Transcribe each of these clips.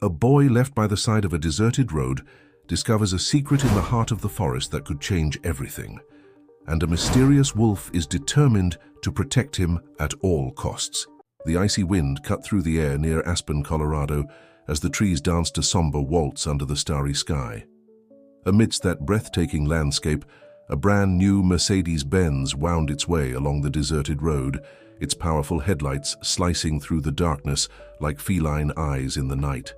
A boy left by the side of a deserted road discovers a secret in the heart of the forest that could change everything, and a mysterious wolf is determined to protect him at all costs. The icy wind cut through the air near Aspen, Colorado, as the trees danced a somber waltz under the starry sky. Amidst that breathtaking landscape, a brand new Mercedes-Benz wound its way along the deserted road, its powerful headlights slicing through the darkness like feline eyes in the night.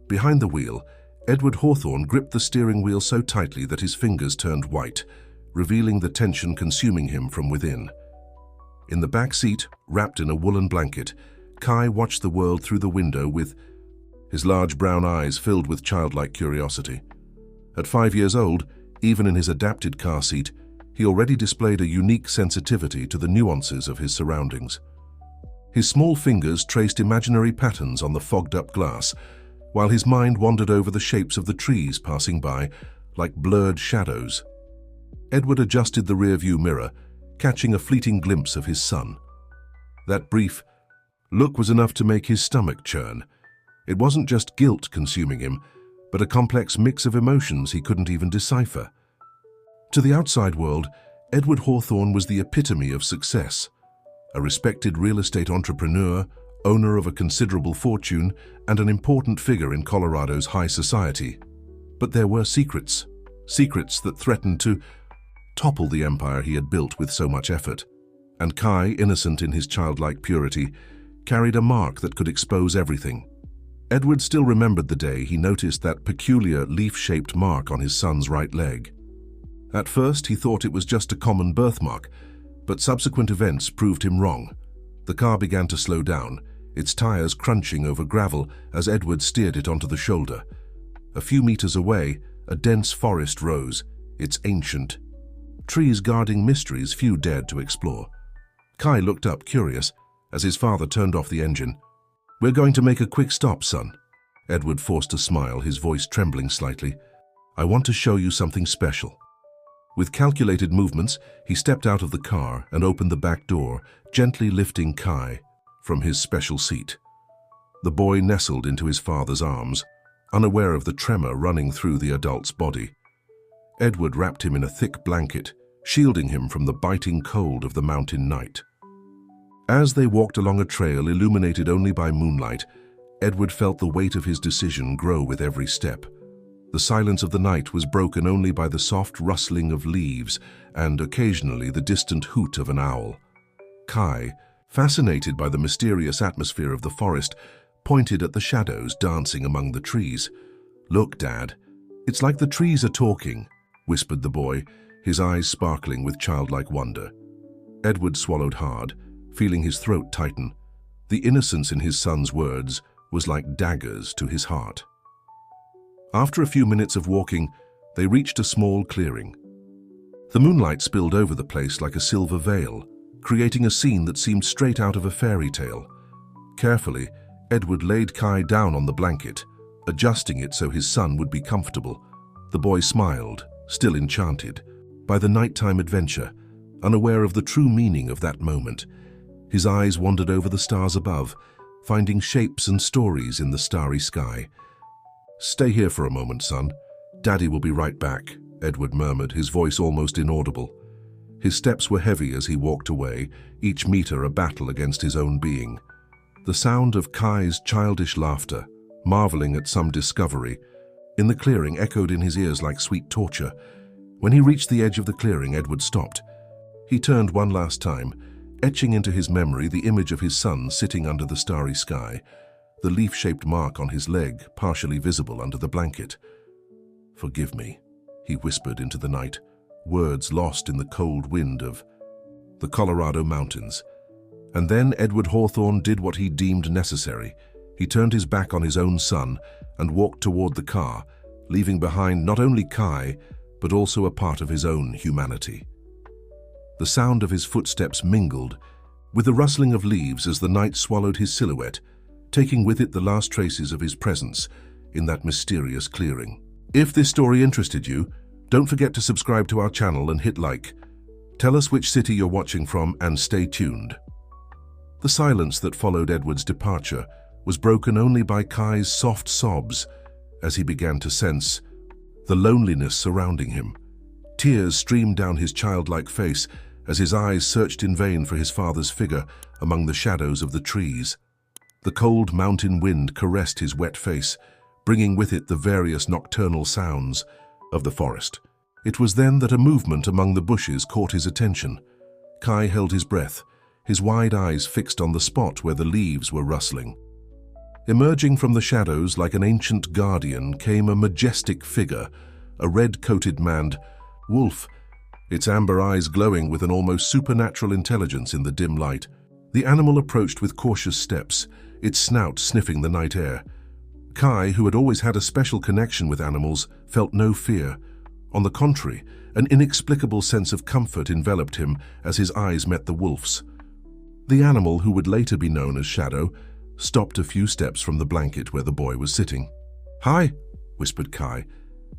Behind the wheel, Edward Hawthorne gripped the steering wheel so tightly that his fingers turned white, revealing the tension consuming him from within. In the back seat, wrapped in a woolen blanket, Kai watched the world through the window with his large brown eyes filled with childlike curiosity. At 5 years old, even in his adapted car seat, he already displayed a unique sensitivity to the nuances of his surroundings. His small fingers traced imaginary patterns on the fogged-up glass, while his mind wandered over the shapes of the trees passing by like blurred shadows. Edward adjusted the rear-view mirror, catching a fleeting glimpse of his son. That brief look was enough to make his stomach churn. It wasn't just guilt consuming him, but a complex mix of emotions he couldn't even decipher. To the outside world, Edward Hawthorne was the epitome of success. A respected real estate entrepreneur, owner of a considerable fortune, and an important figure in Colorado's high society. But there were secrets that threatened to topple the empire he had built with so much effort. And Kai, innocent in his childlike purity, carried a mark that could expose everything. Edward still remembered the day he noticed that peculiar leaf-shaped mark on his son's right leg. At first, he thought it was just a common birthmark, but subsequent events proved him wrong. The car began to slow down, its tires crunching over gravel as Edward steered it onto the shoulder. A few meters away, a dense forest rose, its ancient trees guarding mysteries few dared to explore. Kai looked up, curious, as his father turned off the engine. "We're going to make a quick stop, son." Edward forced a smile, his voice trembling slightly. "I want to show you something special." With calculated movements, he stepped out of the car and opened the back door, gently lifting Kai from his special seat. The boy nestled into his father's arms, unaware of the tremor running through the adult's body. Edward wrapped him in a thick blanket, shielding him from the biting cold of the mountain night. As they walked along a trail illuminated only by moonlight, Edward felt the weight of his decision grow with every step. The silence of the night was broken only by the soft rustling of leaves and occasionally the distant hoot of an owl. Kai, fascinated by the mysterious atmosphere of the forest, pointed at the shadows dancing among the trees. "Look, Dad, it's like the trees are talking," whispered the boy, his eyes sparkling with childlike wonder. Edward swallowed hard, feeling his throat tighten. The innocence in his son's words was like daggers to his heart. After a few minutes of walking, they reached a small clearing. The moonlight spilled over the place like a silver veil, creating a scene that seemed straight out of a fairy tale. Carefully, Edward laid Kai down on the blanket, adjusting it so his son would be comfortable. The boy smiled, still enchanted by the nighttime adventure, unaware of the true meaning of that moment. His eyes wandered over the stars above, finding shapes and stories in the starry sky. "Stay here for a moment, son. Daddy will be right back," Edward murmured, his voice almost inaudible. His steps were heavy as he walked away, each meter a battle against his own being. The sound of Kai's childish laughter, marveling at some discovery, in the clearing echoed in his ears like sweet torture. When he reached the edge of the clearing, Edward stopped. He turned one last time, etching into his memory the image of his son sitting under the starry sky, the leaf-shaped mark on his leg partially visible under the blanket. "Forgive me," he whispered into the night, words lost in the cold wind of the Colorado mountains. And then Edward Hawthorne did what he deemed necessary. He turned his back on his own son and walked toward the car, leaving behind not only Kai, but also a part of his own humanity. The sound of his footsteps mingled with the rustling of leaves as the night swallowed his silhouette, taking with it the last traces of his presence in that mysterious clearing. If this story interested you, don't forget to subscribe to our channel and hit like. Tell us which city you're watching from and stay tuned. The silence that followed Edward's departure was broken only by Kai's soft sobs as he began to sense the loneliness surrounding him. Tears streamed down his childlike face as his eyes searched in vain for his father's figure among the shadows of the trees. The cold mountain wind caressed his wet face, bringing with it the various nocturnal sounds of the forest. It was then that a movement among the bushes caught his attention. Kai held his breath, his wide eyes fixed on the spot where the leaves were rustling. Emerging from the shadows like an ancient guardian came a majestic figure, a red-coated maned wolf, its amber eyes glowing with an almost supernatural intelligence in the dim light. The animal approached with cautious steps, its snout sniffing the night air. Kai, who had always had a special connection with animals, felt no fear. On the contrary, an inexplicable sense of comfort enveloped him as his eyes met the wolf's. The animal, who would later be known as Shadow, stopped a few steps from the blanket where the boy was sitting. "Hi," whispered Kai,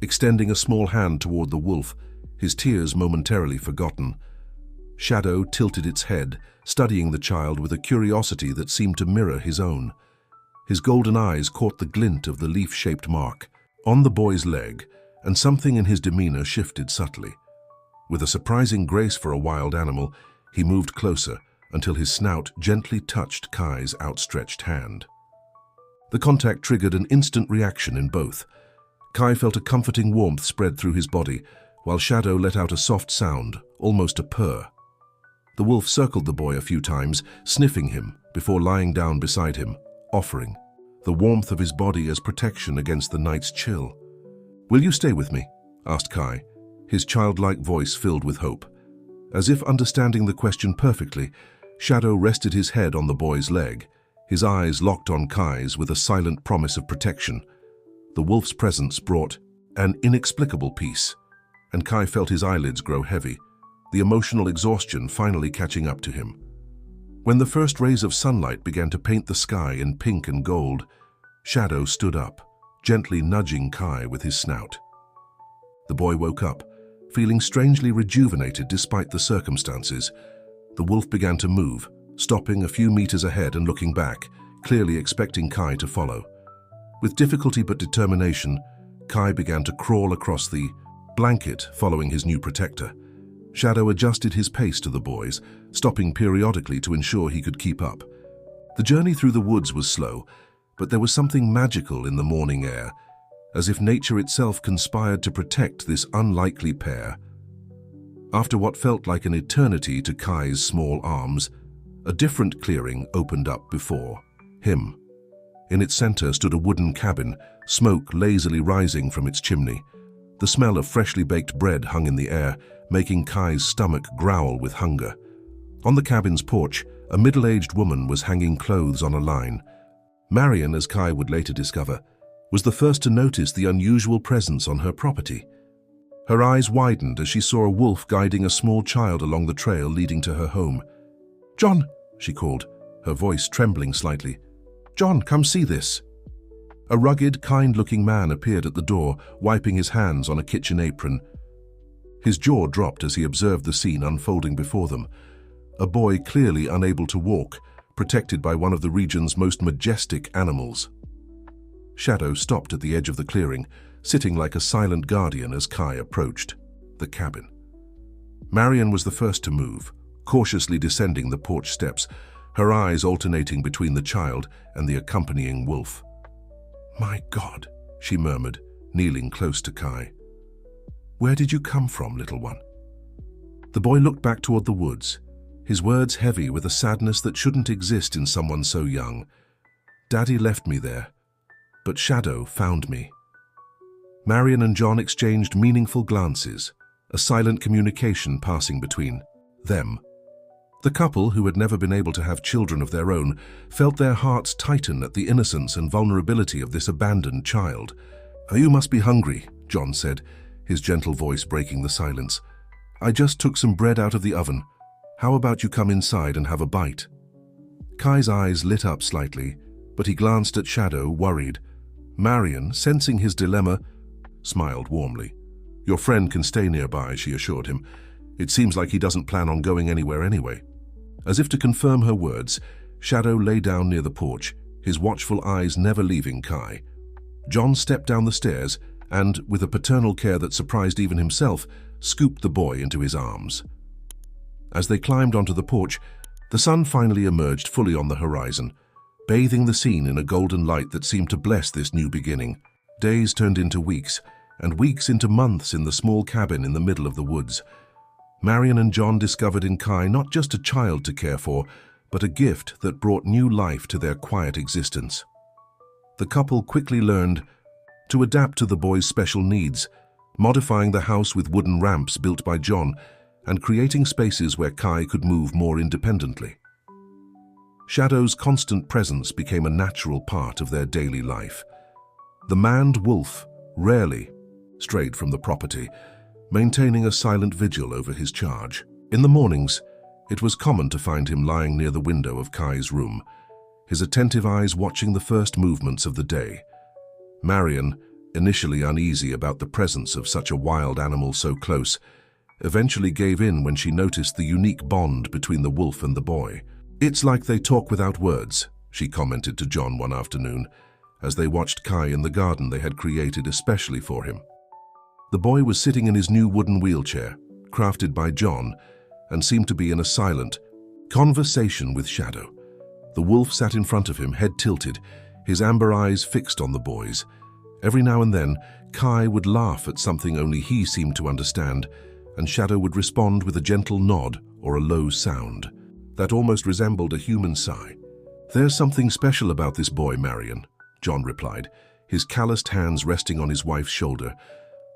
extending a small hand toward the wolf, his tears momentarily forgotten. Shadow tilted its head, studying the child with a curiosity that seemed to mirror his own. His golden eyes caught the glint of the leaf-shaped mark on the boy's leg, and something in his demeanor shifted subtly. With a surprising grace for a wild animal, he moved closer until his snout gently touched Kai's outstretched hand. The contact triggered an instant reaction in both. Kai felt a comforting warmth spread through his body, while Shadow let out a soft sound, almost a purr. The wolf circled the boy a few times, sniffing him before lying down beside him, offering the warmth of his body as protection against the night's chill. "Will you stay with me?" asked Kai, his childlike voice filled with hope. As if understanding the question perfectly, Shadow rested his head on the boy's leg, his eyes locked on Kai's with a silent promise of protection. The wolf's presence brought an inexplicable peace, and Kai felt his eyelids grow heavy, the emotional exhaustion finally catching up to him. When the first rays of sunlight began to paint the sky in pink and gold, Shadow stood up, gently nudging Kai with his snout. The boy woke up, feeling strangely rejuvenated despite the circumstances. The wolf began to move, stopping a few meters ahead and looking back, clearly expecting Kai to follow. With difficulty but determination, Kai began to crawl across the blanket following his new protector. Shadow adjusted his pace to the boys, stopping periodically to ensure he could keep up. The journey through the woods was slow, but there was something magical in the morning air, as if nature itself conspired to protect this unlikely pair. After what felt like an eternity to Kai's small arms, a different clearing opened up before him. In its center stood a wooden cabin, smoke lazily rising from its chimney. The smell of freshly baked bread hung in the air, making Kai's stomach growl with hunger. On the cabin's porch, a middle-aged woman was hanging clothes on a line. Marion, as Kai would later discover, was the first to notice the unusual presence on her property. Her eyes widened as she saw a wolf guiding a small child along the trail leading to her home. "John," she called, her voice trembling slightly. "John, come see this." A rugged, kind-looking man appeared at the door, wiping his hands on a kitchen apron. His jaw dropped as he observed the scene unfolding before them. A boy clearly unable to walk, protected by one of the region's most majestic animals. Shadow stopped at the edge of the clearing, sitting like a silent guardian as Kai approached the cabin. Marion was the first to move, cautiously descending the porch steps, her eyes alternating between the child and the accompanying wolf. "My God," she murmured, kneeling close to Kai. "Where did you come from, little one?" The boy looked back toward the woods, his words heavy with a sadness that shouldn't exist in someone so young. "Daddy left me there, but Shadow found me." Marion and John exchanged meaningful glances, a silent communication passing between them. The couple, who had never been able to have children of their own, felt their hearts tighten at the innocence and vulnerability of this abandoned child. "You must be hungry," John said, his gentle voice breaking the silence. "I just took some bread out of the oven. How about you come inside and have a bite?" Kai's eyes lit up slightly, but he glanced at Shadow, worried. Marion, sensing his dilemma, smiled warmly. "Your friend can stay nearby," she assured him. "It seems like he doesn't plan on going anywhere anyway." As if to confirm her words, Shadow lay down near the porch, his watchful eyes never leaving Kai. John stepped down the stairs and, with a paternal care that surprised even himself, scooped the boy into his arms. As they climbed onto the porch, the sun finally emerged fully on the horizon, bathing the scene in a golden light that seemed to bless this new beginning. Days turned into weeks, and weeks into months in the small cabin in the middle of the woods. Marion and John discovered in Kai not just a child to care for, but a gift that brought new life to their quiet existence. The couple quickly learned to adapt to the boy's special needs, modifying the house with wooden ramps built by John and creating spaces where Kai could move more independently. Shadow's constant presence became a natural part of their daily life. The maned wolf rarely strayed from the property, maintaining a silent vigil over his charge. In the mornings, it was common to find him lying near the window of Kai's room, his attentive eyes watching the first movements of the day. Marion, initially uneasy about the presence of such a wild animal so close, eventually gave in when she noticed the unique bond between the wolf and the boy. "It's like they talk without words," she commented to John one afternoon, as they watched Kai in the garden they had created especially for him. The boy was sitting in his new wooden wheelchair, crafted by John, and seemed to be in a silent conversation with Shadow. The wolf sat in front of him, head tilted, his amber eyes fixed on the boys. Every now and then, Kai would laugh at something only he seemed to understand, and Shadow would respond with a gentle nod or a low sound that almost resembled a human sigh. "There's something special about this boy, Marion," John replied, his calloused hands resting on his wife's shoulder,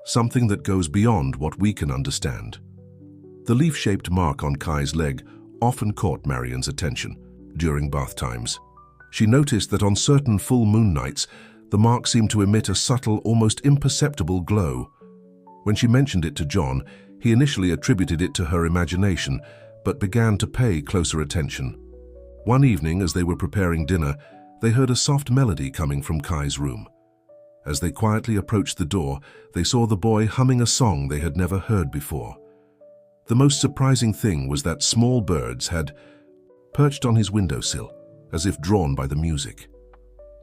"something that goes beyond what we can understand." The leaf-shaped mark on Kai's leg often caught Marion's attention during bath times. She noticed that on certain full moon nights, the mark seemed to emit a subtle, almost imperceptible glow. When she mentioned it to John, he initially attributed it to her imagination, but began to pay closer attention. One evening, as they were preparing dinner, they heard a soft melody coming from Kai's room. As they quietly approached the door, they saw the boy humming a song they had never heard before. The most surprising thing was that small birds had perched on his windowsill, as if drawn by the music.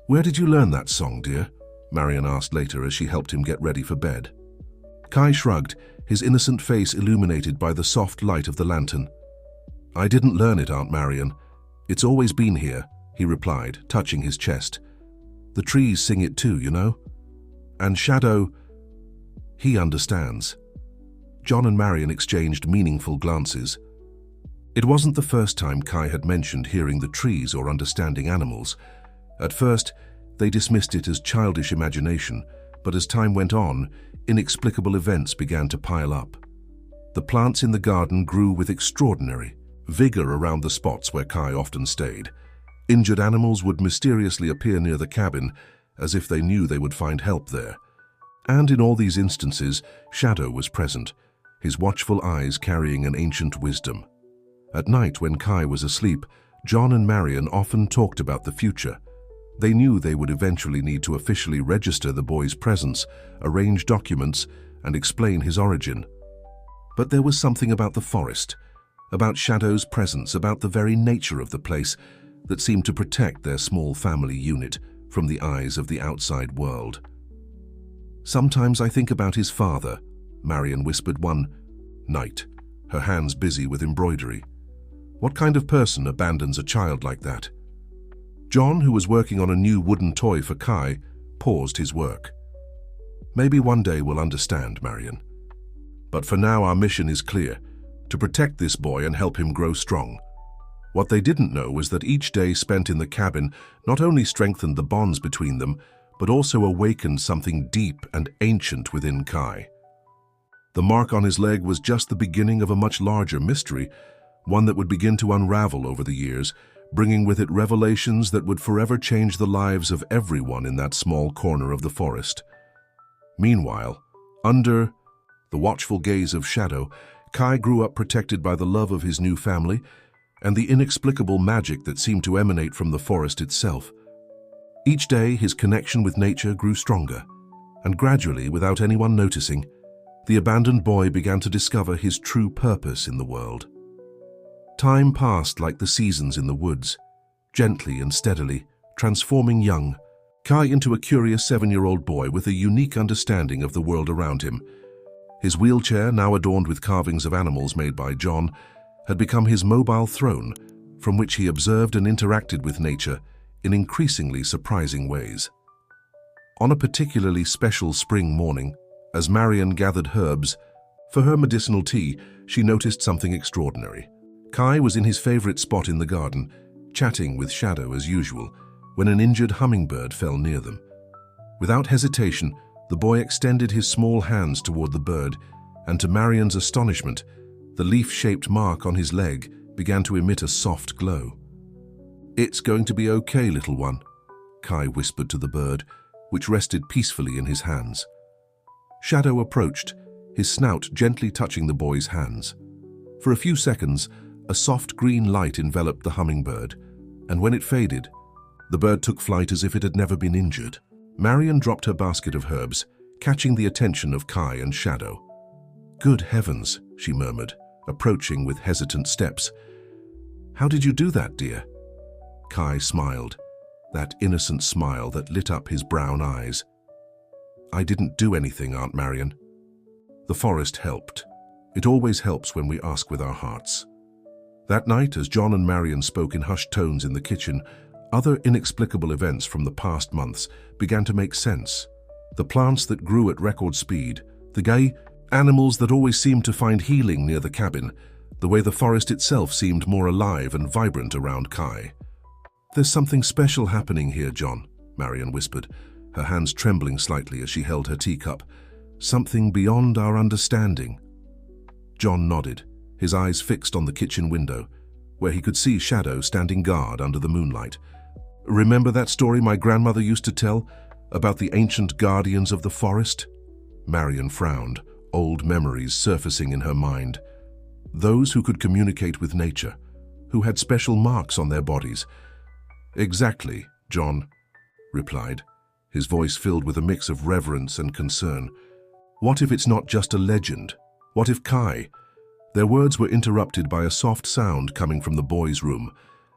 "Where did you learn that song, dear?" Marion asked later as she helped him get ready for bed. Kai shrugged, his innocent face illuminated by the soft light of the lantern. "I didn't learn it, Aunt Marion. It's always been here," he replied, touching his chest. "The trees sing it too, you know. And Shadow, he understands." John and Marion exchanged meaningful glances. It wasn't the first time Kai had mentioned hearing the trees or understanding animals. At first, they dismissed it as childish imagination, but as time went on, inexplicable events began to pile up. The plants in the garden grew with extraordinary vigor around the spots where Kai often stayed. Injured animals would mysteriously appear near the cabin, as if they knew they would find help there. And in all these instances, Shadow was present, his watchful eyes carrying an ancient wisdom. At night, when Kai was asleep, John and Marion often talked about the future. They knew they would eventually need to officially register the boy's presence, arrange documents, and explain his origin. But there was something about the forest, about Shadow's presence, about the very nature of the place, that seemed to protect their small family unit from the eyes of the outside world. "Sometimes I think about his father," Marion whispered one night, her hands busy with embroidery. "What kind of person abandons a child like that?" John, who was working on a new wooden toy for Kai, paused his work. "Maybe one day we'll understand, Marion. But for now our mission is clear, to protect this boy and help him grow strong." What they didn't know was that each day spent in the cabin not only strengthened the bonds between them, but also awakened something deep and ancient within Kai. The mark on his leg was just the beginning of a much larger mystery, one that would begin to unravel over the years, bringing with it revelations that would forever change the lives of everyone in that small corner of the forest. Meanwhile, under the watchful gaze of Shadow, Kai grew up protected by the love of his new family and the inexplicable magic that seemed to emanate from the forest itself. Each day, his connection with nature grew stronger, and gradually, without anyone noticing, the abandoned boy began to discover his true purpose in the world. Time passed like the seasons in the woods, gently and steadily, transforming young Kai into a curious 7-year-old boy with a unique understanding of the world around him. His wheelchair, now adorned with carvings of animals made by John, had become his mobile throne, from which he observed and interacted with nature in increasingly surprising ways. On a particularly special spring morning, as Marion gathered herbs for her medicinal tea, she noticed something extraordinary. Kai was in his favorite spot in the garden, chatting with Shadow as usual, when an injured hummingbird fell near them. Without hesitation, the boy extended his small hands toward the bird, and to Marion's astonishment, the leaf-shaped mark on his leg began to emit a soft glow. "It's going to be okay, little one," Kai whispered to the bird, which rested peacefully in his hands. Shadow approached, his snout gently touching the boy's hands. For a few seconds, a soft green light enveloped the hummingbird, and when it faded, the bird took flight as if it had never been injured. Marion dropped her basket of herbs, catching the attention of Kai and Shadow. "Good heavens," she murmured, approaching with hesitant steps. "How did you do that, dear?" Kai smiled, that innocent smile that lit up his brown eyes. "I didn't do anything, Aunt Marion. The forest helped. It always helps when we ask with our hearts." That night, as John and Marion spoke in hushed tones in the kitchen, other inexplicable events from the past months began to make sense. The plants that grew at record speed, the gay animals that always seemed to find healing near the cabin, the way the forest itself seemed more alive and vibrant around Kai. "There's something special happening here, John," Marion whispered, her hands trembling slightly as she held her teacup. "Something beyond our understanding." John nodded, his eyes fixed on the kitchen window, where he could see Shadow standing guard under the moonlight. "Remember that story my grandmother used to tell about the ancient guardians of the forest?" Marion frowned, old memories surfacing in her mind. Those who could communicate with nature, who had special marks on their bodies. "Exactly," John replied, his voice filled with a mix of reverence and concern. "What if it's not just a legend? What if Kai—" Their words were interrupted by a soft sound coming from the boys' room.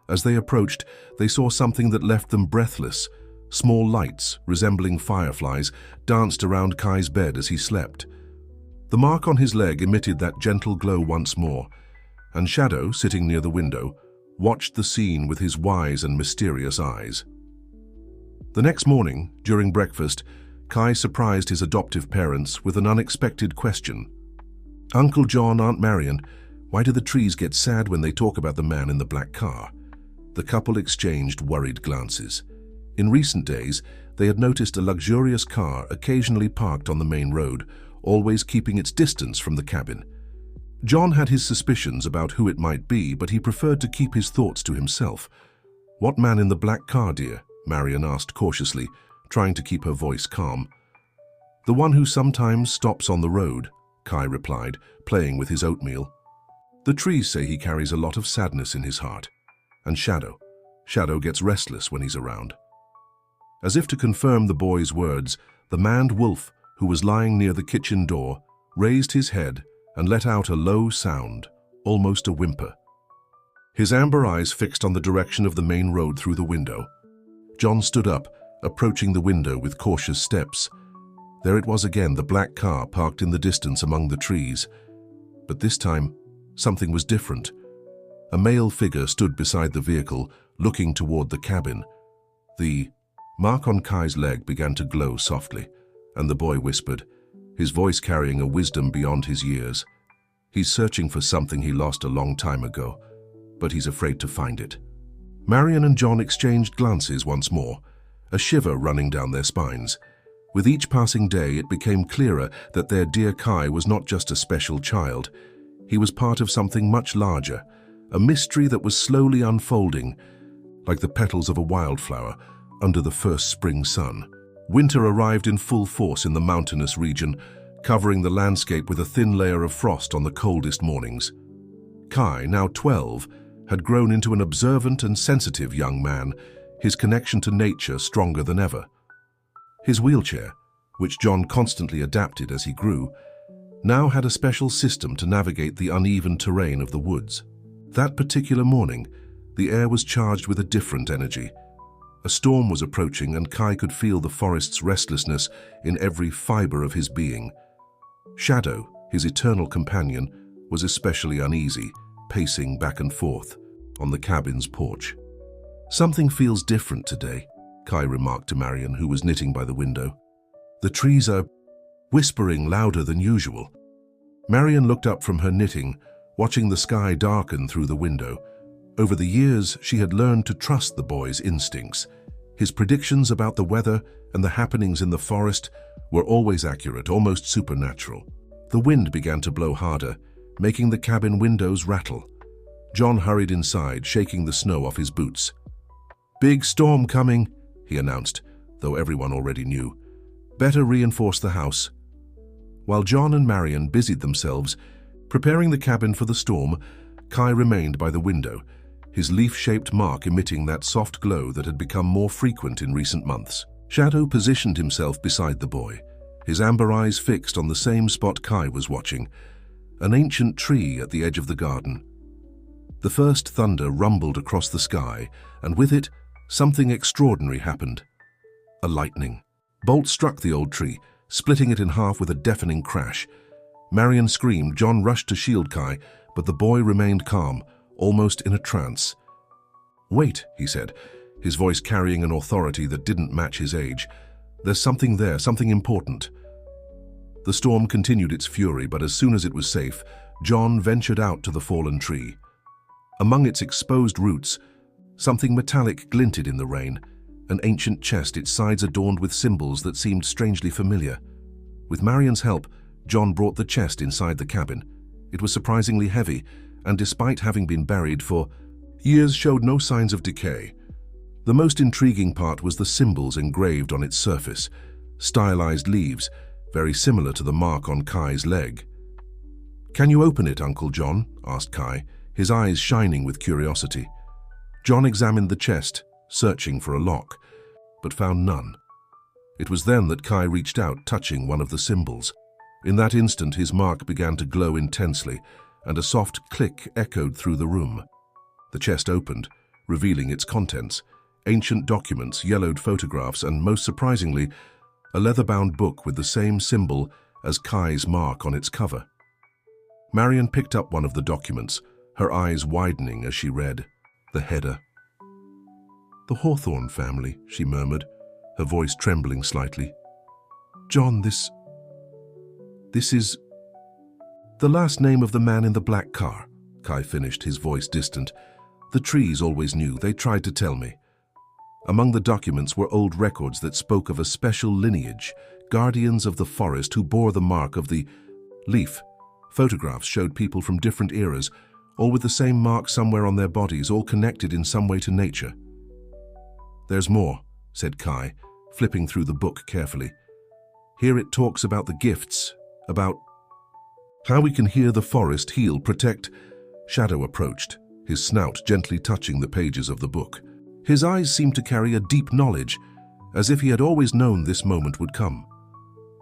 As they approached, they saw something that left them breathless. Small lights, resembling fireflies, danced around Kai's bed as he slept. The mark on his leg emitted that gentle glow once more, and Shadow, sitting near the window, watched the scene with his wise and mysterious eyes. The next morning, during breakfast, Kai surprised his adoptive parents with an unexpected question. "Uncle John, Aunt Marion, why do the trees get sad when they talk about the man in the black car?" The couple exchanged worried glances. In recent days, they had noticed a luxurious car occasionally parked on the main road, always keeping its distance from the cabin. John had his suspicions about who it might be, but he preferred to keep his thoughts to himself. "What man in the black car, dear?" Marion asked cautiously, trying to keep her voice calm. "The one who sometimes stops on the road," Kai replied, playing with his oatmeal. "The trees say he carries a lot of sadness in his heart. And Shadow gets restless when he's around." As if to confirm the boy's words, the maned wolf, who was lying near the kitchen door, raised his head and let out a low sound, almost a whimper. His amber eyes fixed on the direction of the main road through the window. John stood up, approaching the window with cautious steps. There it was again, the black car parked in the distance among the trees. But this time, something was different. A male figure stood beside the vehicle, looking toward the cabin. The mark on Kai's leg began to glow softly, and the boy whispered, his voice carrying a wisdom beyond his years. "He's searching for something he lost a long time ago, but he's afraid to find it." Marion and John exchanged glances once more, a shiver running down their spines. With each passing day, it became clearer that their dear Kai was not just a special child. He was part of something much larger, a mystery that was slowly unfolding, like the petals of a wildflower under the first spring sun. Winter arrived in full force in the mountainous region, covering the landscape with a thin layer of frost on the coldest mornings. Kai, now 12, had grown into an observant and sensitive young man, his connection to nature stronger than ever. His wheelchair, which John constantly adapted as he grew, now had a special system to navigate the uneven terrain of the woods. That particular morning, the air was charged with a different energy, A storm was approaching, and Kai could feel the forest's restlessness in every fiber of his being. Shadow, his eternal companion, was especially uneasy, pacing back and forth on the cabin's porch. "Something feels different today," Kai remarked to Marion, who was knitting by the window. "The trees are whispering louder than usual." Marion looked up from her knitting, watching the sky darken through the window. Over the years, she had learned to trust the boy's instincts. His predictions about the weather and the happenings in the forest were always accurate, almost supernatural. The wind began to blow harder, making the cabin windows rattle. John hurried inside, shaking the snow off his boots. "Big storm coming," he announced, though everyone already knew. "Better reinforce the house." While John and Marion busied themselves preparing the cabin for the storm, Kai remained by the window, his leaf-shaped mark emitting that soft glow that had become more frequent in recent months. Shadow positioned himself beside the boy, his amber eyes fixed on the same spot Kai was watching, an ancient tree at the edge of the garden. The first thunder rumbled across the sky, and with it, something extraordinary happened. A lightning bolt struck the old tree, splitting it in half with a deafening crash. Marion screamed. John rushed to shield Kai, but the boy remained calm, almost in a trance. "Wait," he said, his voice carrying an authority that didn't match his age. "There's something there, something important." The storm continued its fury, but as soon as it was safe, John ventured out to the fallen tree. Among its exposed roots, something metallic glinted in the rain, an ancient chest, its sides adorned with symbols that seemed strangely familiar. With Marion's help, John brought the chest inside the cabin. It was surprisingly heavy, and despite having been buried for years, showed no signs of decay. The most intriguing part was the symbols engraved on its surface, stylized leaves, very similar to the mark on Kai's leg. "Can you open it, Uncle John?" asked Kai, his eyes shining with curiosity. John examined the chest, searching for a lock, but found none. It was then that Kai reached out, touching one of the symbols. In that instant, his mark began to glow intensely, and a soft click echoed through the room. The chest opened, revealing its contents: ancient documents, yellowed photographs, and most surprisingly, a leather-bound book with the same symbol as Kai's mark on its cover. Marion picked up one of the documents, her eyes widening as she read. The header. "The Hawthorne family," she murmured, her voice trembling slightly. "John, this is the last name of the man in the black car," Kai finished, his voice distant. "The trees always knew. They tried to tell me." Among the documents were old records that spoke of a special lineage, guardians of the forest who bore the mark of the leaf. Photographs showed people from different eras, all with the same mark somewhere on their bodies, all connected in some way to nature. "There's more," said Kai, flipping through the book carefully. "Here it talks about the gifts, about how we can hear the forest, heal, protect." Shadow approached, his snout gently touching the pages of the book. His eyes seemed to carry a deep knowledge, as if he had always known this moment would come.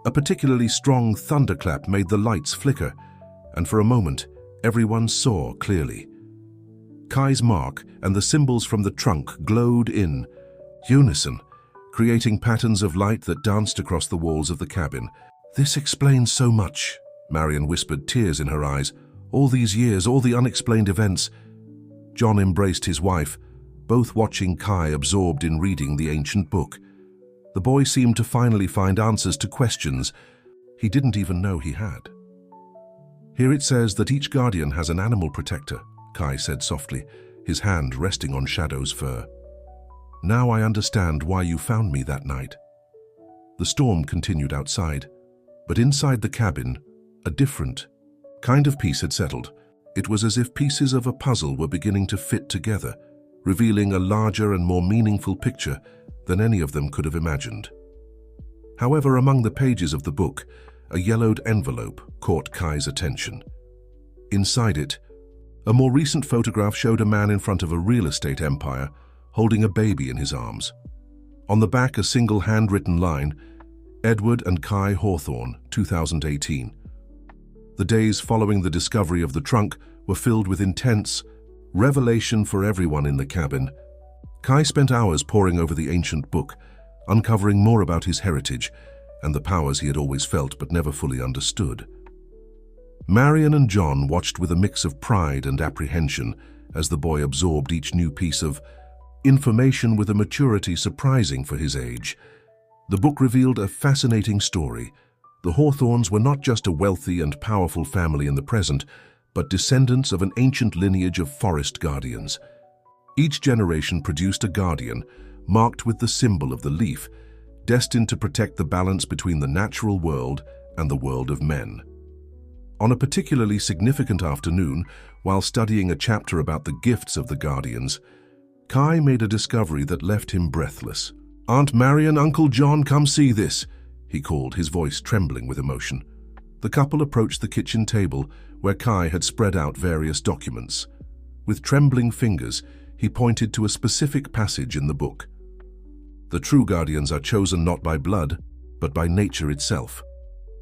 A particularly strong thunderclap made the lights flicker, and for a moment, everyone saw clearly. Kai's mark and the symbols from the trunk glowed in unison, creating patterns of light that danced across the walls of the cabin. "This explains so much," Marion whispered, tears in her eyes. "All these years, all the unexplained events." John embraced his wife, both watching Kai absorbed in reading the ancient book. The boy seemed to finally find answers to questions he didn't even know he had. "Here it says that each guardian has an animal protector," Kai said softly, his hand resting on Shadow's fur. "Now I understand why you found me that night." The storm continued outside, but inside the cabin, a different kind of peace had settled. It was as if pieces of a puzzle were beginning to fit together, revealing a larger and more meaningful picture than any of them could have imagined. However, among the pages of the book, a yellowed envelope caught Kai's attention. Inside it, a more recent photograph showed a man in front of a real estate empire, holding a baby in his arms. On the back, a single handwritten line: "Edward and Kai Hawthorne, 2018. The days following the discovery of the trunk were filled with intense revelation for everyone in the cabin. Kai spent hours poring over the ancient book, uncovering more about his heritage and the powers he had always felt but never fully understood. Marion and John watched with a mix of pride and apprehension as the boy absorbed each new piece of information with a maturity surprising for his age. The book revealed a fascinating story. The Hawthorns were not just a wealthy and powerful family in the present, but descendants of an ancient lineage of forest guardians. Each generation produced a guardian, marked with the symbol of the leaf, destined to protect the balance between the natural world and the world of men. On a particularly significant afternoon, while studying a chapter about the gifts of the guardians, Kai made a discovery that left him breathless. "Aunt Marion, Uncle John, come see this," he called, his voice trembling with emotion. The couple approached the kitchen table where Kai had spread out various documents. With trembling fingers, he pointed to a specific passage in the book. "The true guardians are chosen not by blood, but by nature itself.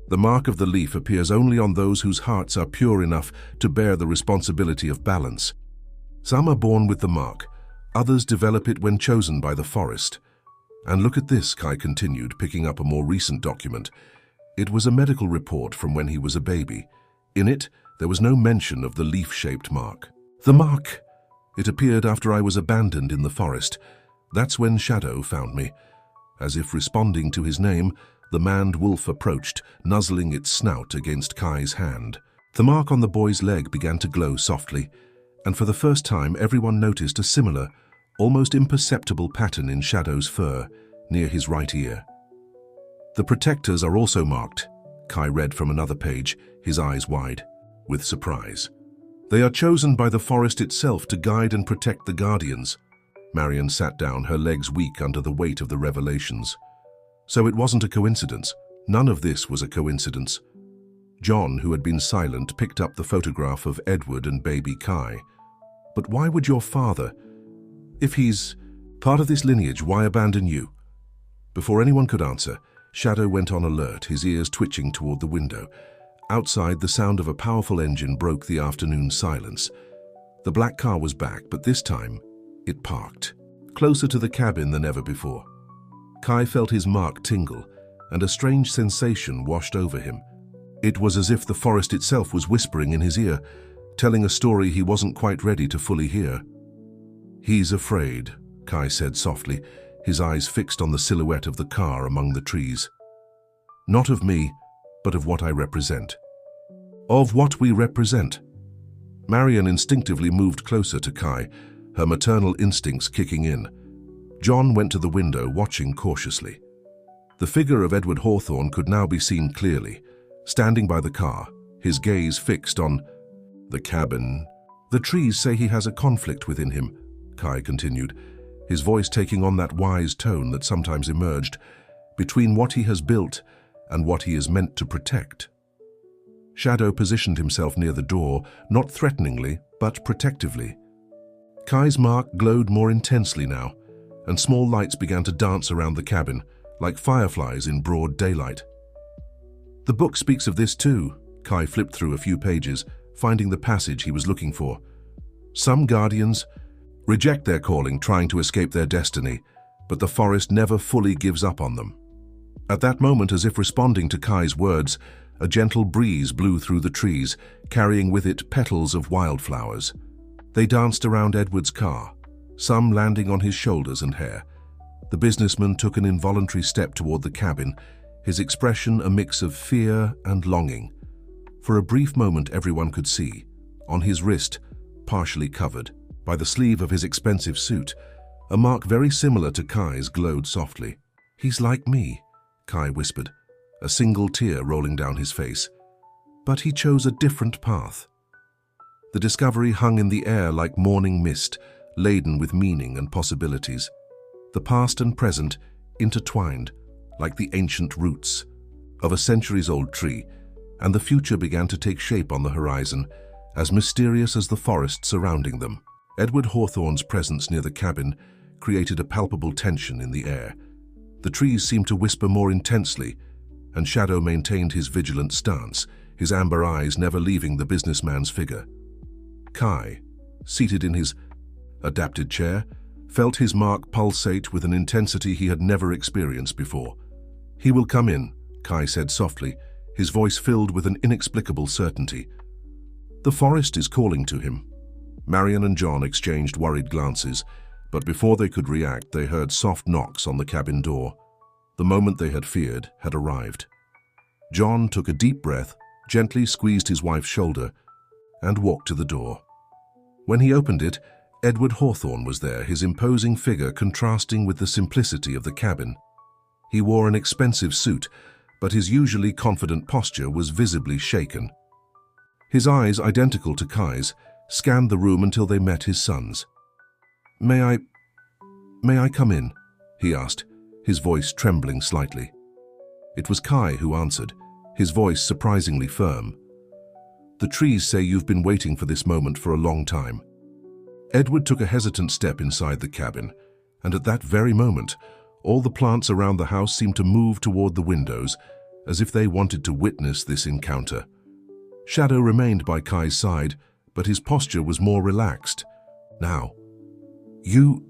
The mark of the leaf appears only on those whose hearts are pure enough to bear the responsibility of balance. Some are born with the mark, others develop it when chosen by the forest. And look at this," Kai continued, picking up a more recent document. It was a medical report from when he was a baby. In it, there was no mention of the leaf-shaped mark. "The mark! It appeared after I was abandoned in the forest. That's when Shadow found me." As if responding to his name, the maned wolf approached, nuzzling its snout against Kai's hand. The mark on the boy's leg began to glow softly, and for the first time everyone noticed a similar, almost imperceptible pattern in Shadow's fur, near his right ear. "The protectors are also marked," Kai read from another page, his eyes wide with surprise. "They are chosen by the forest itself to guide and protect the guardians." Marion sat down, her legs weak under the weight of the revelations. So it wasn't a coincidence. None of this was a coincidence. John, who had been silent, picked up the photograph of Edward and baby Kai. "But why would your father? If he's part of this lineage, why abandon you?" Before anyone could answer, Shadow went on alert, his ears twitching toward the window. Outside, the sound of a powerful engine broke the afternoon silence. The black car was back, but this time, it parked, closer to the cabin than ever before. Kai felt his mark tingle, and a strange sensation washed over him. It was as if the forest itself was whispering in his ear, telling a story he wasn't quite ready to fully hear. "He's afraid," Kai said softly, his eyes fixed on the silhouette of the car among the trees. "Not of me, but of what I represent." "Of what we represent?" Marion instinctively moved closer to Kai, her maternal instincts kicking in. John went to the window, watching cautiously. The figure of Edward Hawthorne could now be seen clearly, standing by the car, his gaze fixed on the cabin. "The trees say he has a conflict within him," Kai continued, his voice taking on that wise tone that sometimes emerged, "between what he has built and what he is meant to protect." Shadow positioned himself near the door, not threateningly, but protectively. Kai's mark glowed more intensely now, and small lights began to dance around the cabin, like fireflies in broad daylight. "The book speaks of this too." Kai flipped through a few pages, finding the passage he was looking for. "Some guardians reject their calling, trying to escape their destiny, but the forest never fully gives up on them." At that moment, as if responding to Kai's words, a gentle breeze blew through the trees, carrying with it petals of wildflowers. They danced around Edward's car, some landing on his shoulders and hair. The businessman took an involuntary step toward the cabin, his expression a mix of fear and longing. For a brief moment, everyone could see, on his wrist, partially covered by the sleeve of his expensive suit, a mark very similar to Kai's glowed softly. "He's like me," Kai whispered, a single tear rolling down his face. "But he chose a different path." The discovery hung in the air like morning mist, laden with meaning and possibilities. The past and present intertwined, like the ancient roots of a centuries-old tree, and the future began to take shape on the horizon, as mysterious as the forest surrounding them. Edward Hawthorne's presence near the cabin created a palpable tension in the air. The trees seemed to whisper more intensely, and Shadow maintained his vigilant stance, his amber eyes never leaving the businessman's figure. Kai, seated in his adapted chair, felt his mark pulsate with an intensity he had never experienced before. "He will come in," Kai said softly, his voice filled with an inexplicable certainty. "The forest is calling to him." Marion and John exchanged worried glances, but before they could react, they heard soft knocks on the cabin door. The moment they had feared had arrived. John took a deep breath, gently squeezed his wife's shoulder, and walked to the door. When he opened it, Edward Hawthorne was there, his imposing figure contrasting with the simplicity of the cabin. He wore an expensive suit, but his usually confident posture was visibly shaken. His eyes, identical to Kai's, scanned the room until they met his son's. May I come in?" he asked, his voice trembling slightly. It was Kai who answered, his voice surprisingly firm. "The trees say you've been waiting for this moment for a long time." Edward took a hesitant step inside the cabin, and at that very moment, all the plants around the house seemed to move toward the windows, as if they wanted to witness this encounter. Shadow remained by Kai's side, but his posture was more relaxed. "Now, you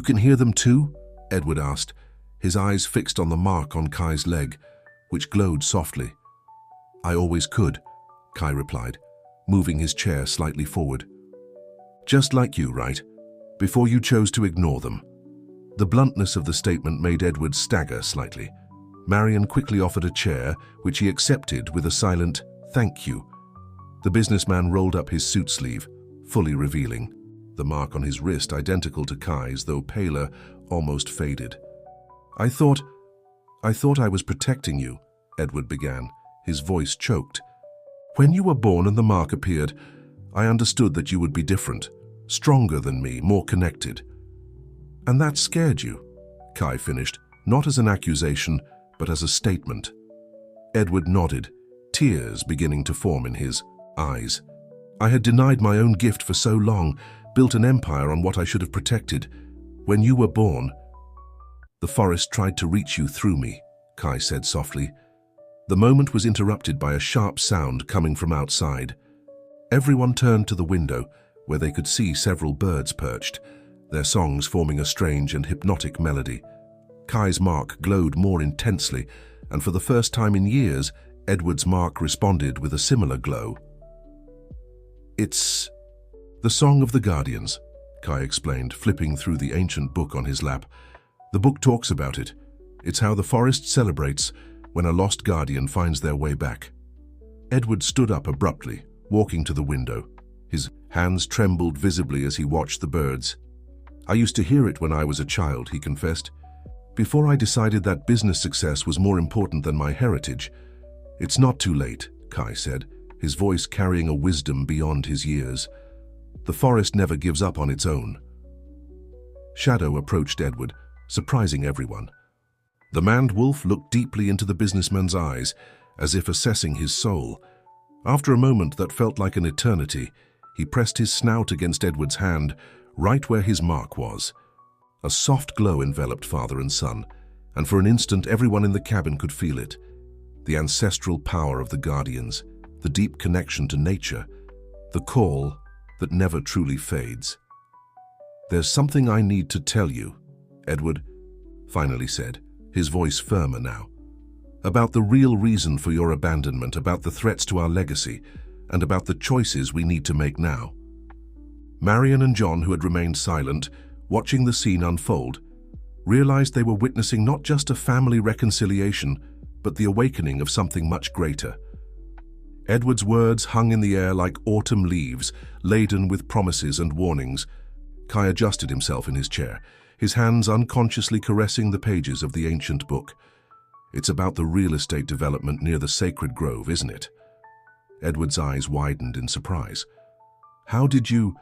can hear them too?" Edward asked, his eyes fixed on the mark on Kai's leg, which glowed softly. "I always could," Kai replied, moving his chair slightly forward. "Just like you, right? Before you chose to ignore them." The bluntness of the statement made Edward stagger slightly. Marion quickly offered a chair, which he accepted with a silent "thank you." The businessman rolled up his suit sleeve, fully revealing the mark on his wrist, identical to Kai's, though paler, almost faded. I thought I was protecting you," Edward began, his voice choked. "When you were born and the mark appeared, I understood that you would be different, stronger than me, more connected." "And that scared you," Kai finished, not as an accusation, but as a statement. Edward nodded, tears beginning to form in his eyes. "I had denied my own gift for so long, built an empire on what I should have protected. When you were born, the forest tried to reach you through me," Kai said softly. The moment was interrupted by a sharp sound coming from outside. Everyone turned to the window, where they could see several birds perched, their songs forming a strange and hypnotic melody. Kai's mark glowed more intensely, and for the first time in years, Edward's mark responded with a similar glow. "It's the Song of the Guardians," Kai explained, flipping through the ancient book on his lap. "The book talks about it. It's how the forest celebrates when a lost guardian finds their way back." Edward stood up abruptly, walking to the window. His hands trembled visibly as he watched the birds. "I used to hear it when I was a child," he confessed. "Before I decided that business success was more important than my heritage." "It's not too late," Kai said, his voice carrying a wisdom beyond his years. "The forest never gives up on its own." Shadow approached Edward, surprising everyone. The maned wolf looked deeply into the businessman's eyes, as if assessing his soul. After a moment that felt like an eternity, he pressed his snout against Edward's hand, right where his mark was. A soft glow enveloped father and son, and for an instant everyone in the cabin could feel it. The ancestral power of the guardians, the deep connection to nature, the call that never truly fades. "There's something I need to tell you," Edward finally said, his voice firmer now. "About the real reason for your abandonment, about the threats to our legacy, and about the choices we need to make now." Marion and John, who had remained silent, watching the scene unfold, realized they were witnessing not just a family reconciliation, but the awakening of something much greater. Edward's words hung in the air like autumn leaves, laden with promises and warnings. Kai adjusted himself in his chair, his hands unconsciously caressing the pages of the ancient book. "It's about the real estate development near the sacred grove, isn't it?" Edward's eyes widened in surprise. "How did you—"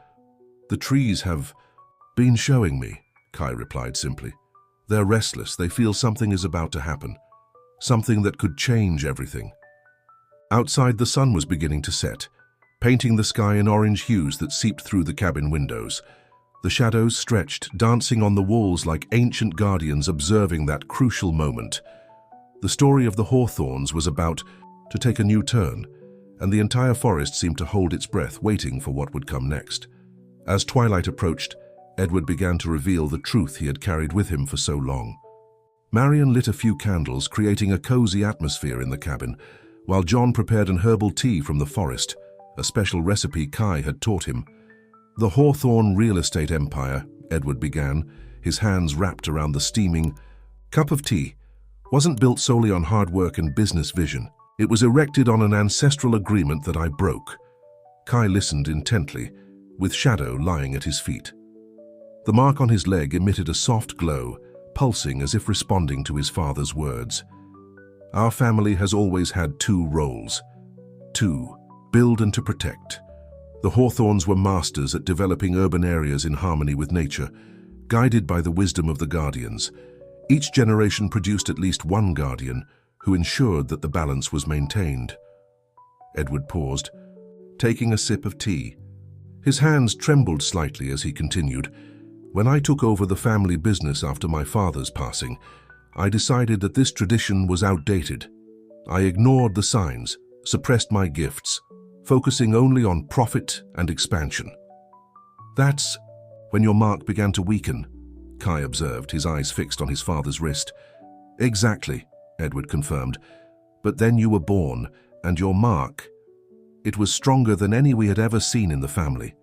"The trees have been showing me," Kai replied simply. "They're restless. They feel something is about to happen. Something that could change everything." Outside, the sun was beginning to set, painting the sky in orange hues that seeped through the cabin windows. The shadows stretched, dancing on the walls like ancient guardians observing that crucial moment. The story of the Hawthorns was about to take a new turn, and the entire forest seemed to hold its breath, waiting for what would come next. As twilight approached, Edward began to reveal the truth he had carried with him for so long. Marion lit a few candles, creating a cozy atmosphere in the cabin, while John prepared an herbal tea from the forest, a special recipe Kai had taught him. The Hawthorne real estate empire, Edward began, his hands wrapped around the steaming cup of tea, wasn't built solely on hard work and business vision. It was erected on an ancestral agreement that I broke. Kai listened intently, with Shadow lying at his feet. The mark on his leg emitted a soft glow, pulsing as if responding to his father's words. Our family has always had two roles. To build and to protect. The Hawthorns were masters at developing urban areas in harmony with nature, guided by the wisdom of the guardians. Each generation produced at least one guardian who ensured that the balance was maintained. Edward paused, taking a sip of tea. His hands trembled slightly as he continued. When I took over the family business after my father's passing, I decided that this tradition was outdated. I ignored the signs, suppressed my gifts, focusing only on profit and expansion. That's when your mark began to weaken, Kai observed, his eyes fixed on his father's wrist. Exactly, Edward confirmed. But then you were born, and your mark, it was stronger than any we had ever seen in the family.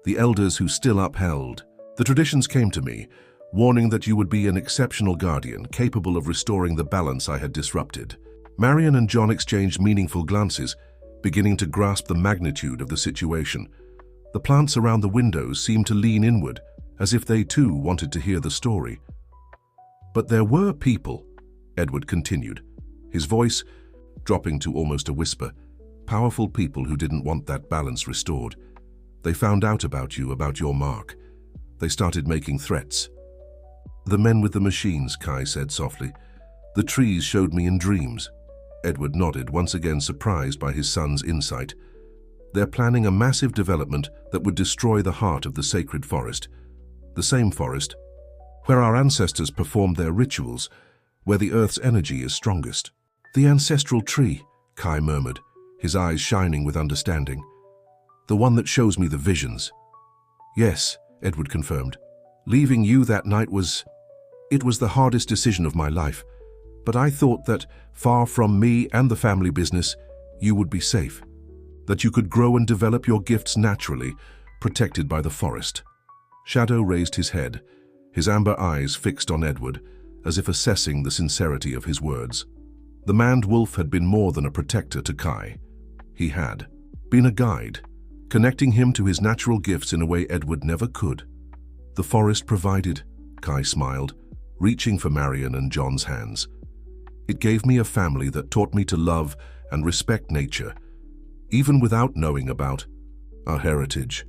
The elders who still upheld the traditions came to me, warning that you would be an exceptional guardian, capable of restoring the balance I had disrupted. Marion and John exchanged meaningful glances, beginning to grasp the magnitude of the situation. The plants around the windows seemed to lean inward, as if they too wanted to hear the story. But there were people, Edward continued, his voice dropping to almost a whisper, powerful people who didn't want that balance restored. They found out about you, about your mark. They started making threats. The men with the machines, Kai said softly. The trees showed me in dreams. Edward nodded, once again surprised by his son's insight. They're planning a massive development that would destroy the heart of the sacred forest. The same forest where our ancestors performed their rituals, where the earth's energy is strongest. The ancestral tree, Kai murmured, his eyes shining with understanding. The one that shows me the visions. Yes, Edward confirmed. Leaving you that night was the hardest decision of my life. But I thought that, far from me and the family business, you would be safe. That you could grow and develop your gifts naturally, protected by the forest. Shadow raised his head, his amber eyes fixed on Edward, as if assessing the sincerity of his words. The maned wolf had been more than a protector to Kai. He had been a guide, connecting him to his natural gifts in a way Edward never could. The forest provided, Kai smiled, reaching for Marion and John's hands. It gave me a family that taught me to love and respect nature, even without knowing about our heritage.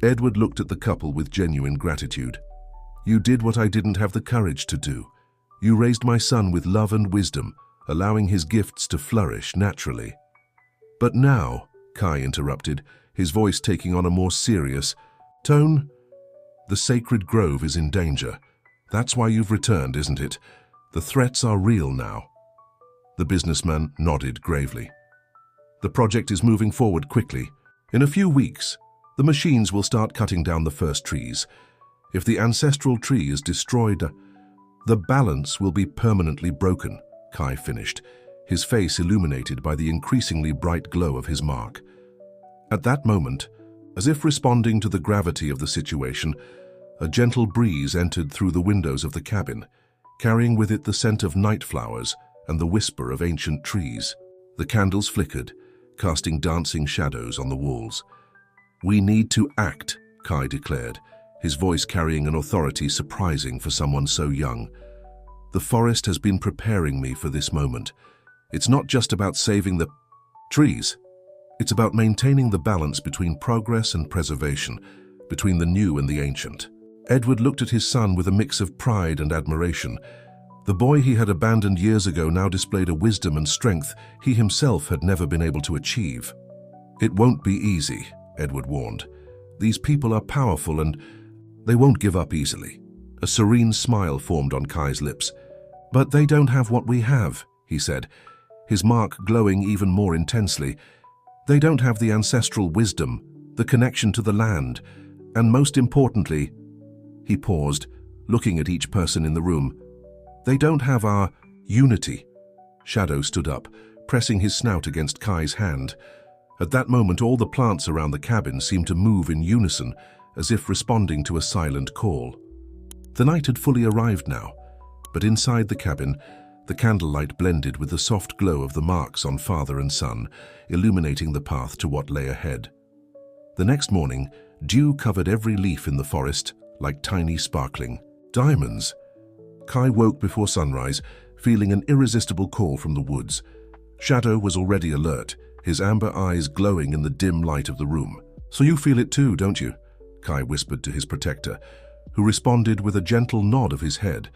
Edward looked at the couple with genuine gratitude. You did what I didn't have the courage to do. You raised my son with love and wisdom, allowing his gifts to flourish naturally. But now, Kai interrupted, his voice taking on a more serious tone, the sacred grove is in danger. That's why you've returned, isn't it? The threats are real now. The businessman nodded gravely. The project is moving forward quickly. In a few weeks, the machines will start cutting down the first trees. If the ancestral tree is destroyed, the balance will be permanently broken, Kai finished, his face illuminated by the increasingly bright glow of his mark. At that moment, as if responding to the gravity of the situation, a gentle breeze entered through the windows of the cabin, carrying with it the scent of night flowers and the whisper of ancient trees. The candles flickered, casting dancing shadows on the walls. We need to act, Kai declared, his voice carrying an authority surprising for someone so young. The forest has been preparing me for this moment. It's not just about saving the trees. It's about maintaining the balance between progress and preservation, between the new and the ancient. Edward looked at his son with a mix of pride and admiration. The boy he had abandoned years ago now displayed a wisdom and strength he himself had never been able to achieve. It won't be easy, Edward warned. These people are powerful and they won't give up easily. A serene smile formed on Kai's lips. But they don't have what we have, he said, his mark glowing even more intensely. They don't have the ancestral wisdom, the connection to the land, and most importantly, He paused, looking at each person in the room. They don't have our unity. Shadow stood up, pressing his snout against Kai's hand. At that moment, all the plants around the cabin seemed to move in unison, as if responding to a silent call. The night had fully arrived now, but inside the cabin, the candlelight blended with the soft glow of the marks on father and son, illuminating the path to what lay ahead. The next morning, dew covered every leaf in the forest like tiny sparkling diamonds. Kai woke before sunrise, feeling an irresistible call from the woods. Shadow was already alert, his amber eyes glowing in the dim light of the room. "So you feel it too, don't you?" Kai whispered to his protector, who responded with a gentle nod of his head.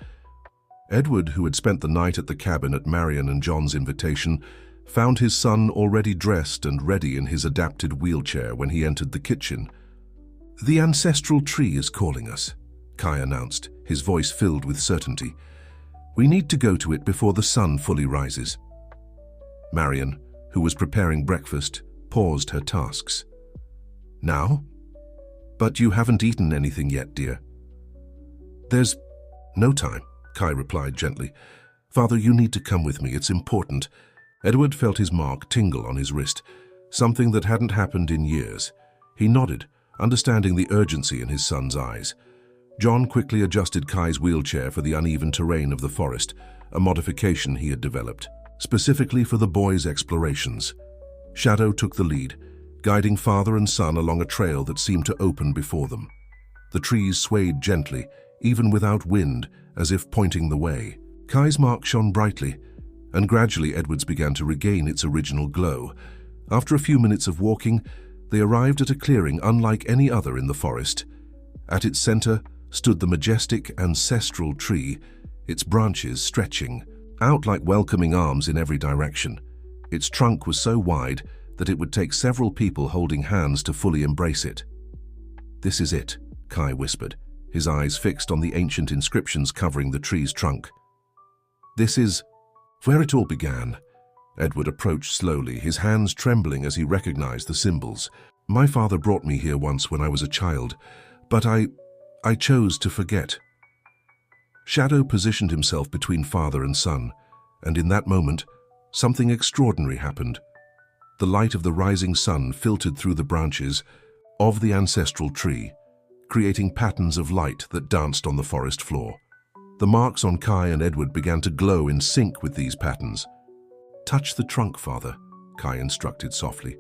Edward, who had spent the night at the cabin at Marion and John's invitation, found his son already dressed and ready in his adapted wheelchair when he entered the kitchen. "The ancestral tree is calling us," Kai announced, his voice filled with certainty. "We need to go to it before the sun fully rises." Marion, who was preparing breakfast, paused her tasks. "Now? But you haven't eaten anything yet, dear." "There's no time," Kai replied gently. "Father, you need to come with me, it's important." Edward felt his mark tingle on his wrist, something that hadn't happened in years. He nodded, understanding the urgency in his son's eyes. John quickly adjusted Kai's wheelchair for the uneven terrain of the forest, a modification he had developed, specifically for the boys' explorations. Shadow took the lead, guiding father and son along a trail that seemed to open before them. The trees swayed gently, even without wind, as if pointing the way. Kai's mark shone brightly, and gradually Edward's began to regain its original glow. After a few minutes of walking, they arrived at a clearing unlike any other in the forest. At its center stood the majestic ancestral tree, its branches stretching out like welcoming arms in every direction. Its trunk was so wide that it would take several people holding hands to fully embrace it. "This is it," Kai whispered, his eyes fixed on the ancient inscriptions covering the tree's trunk. "This is where it all began." Edward approached slowly, his hands trembling as he recognized the symbols. "My father brought me here once when I was a child, but I chose to forget." Shadow positioned himself between father and son, and in that moment, something extraordinary happened. The light of the rising sun filtered through the branches of the ancestral tree, creating patterns of light that danced on the forest floor. The marks on Kai and Edward began to glow in sync with these patterns. "Touch the trunk, father," Kai instructed softly.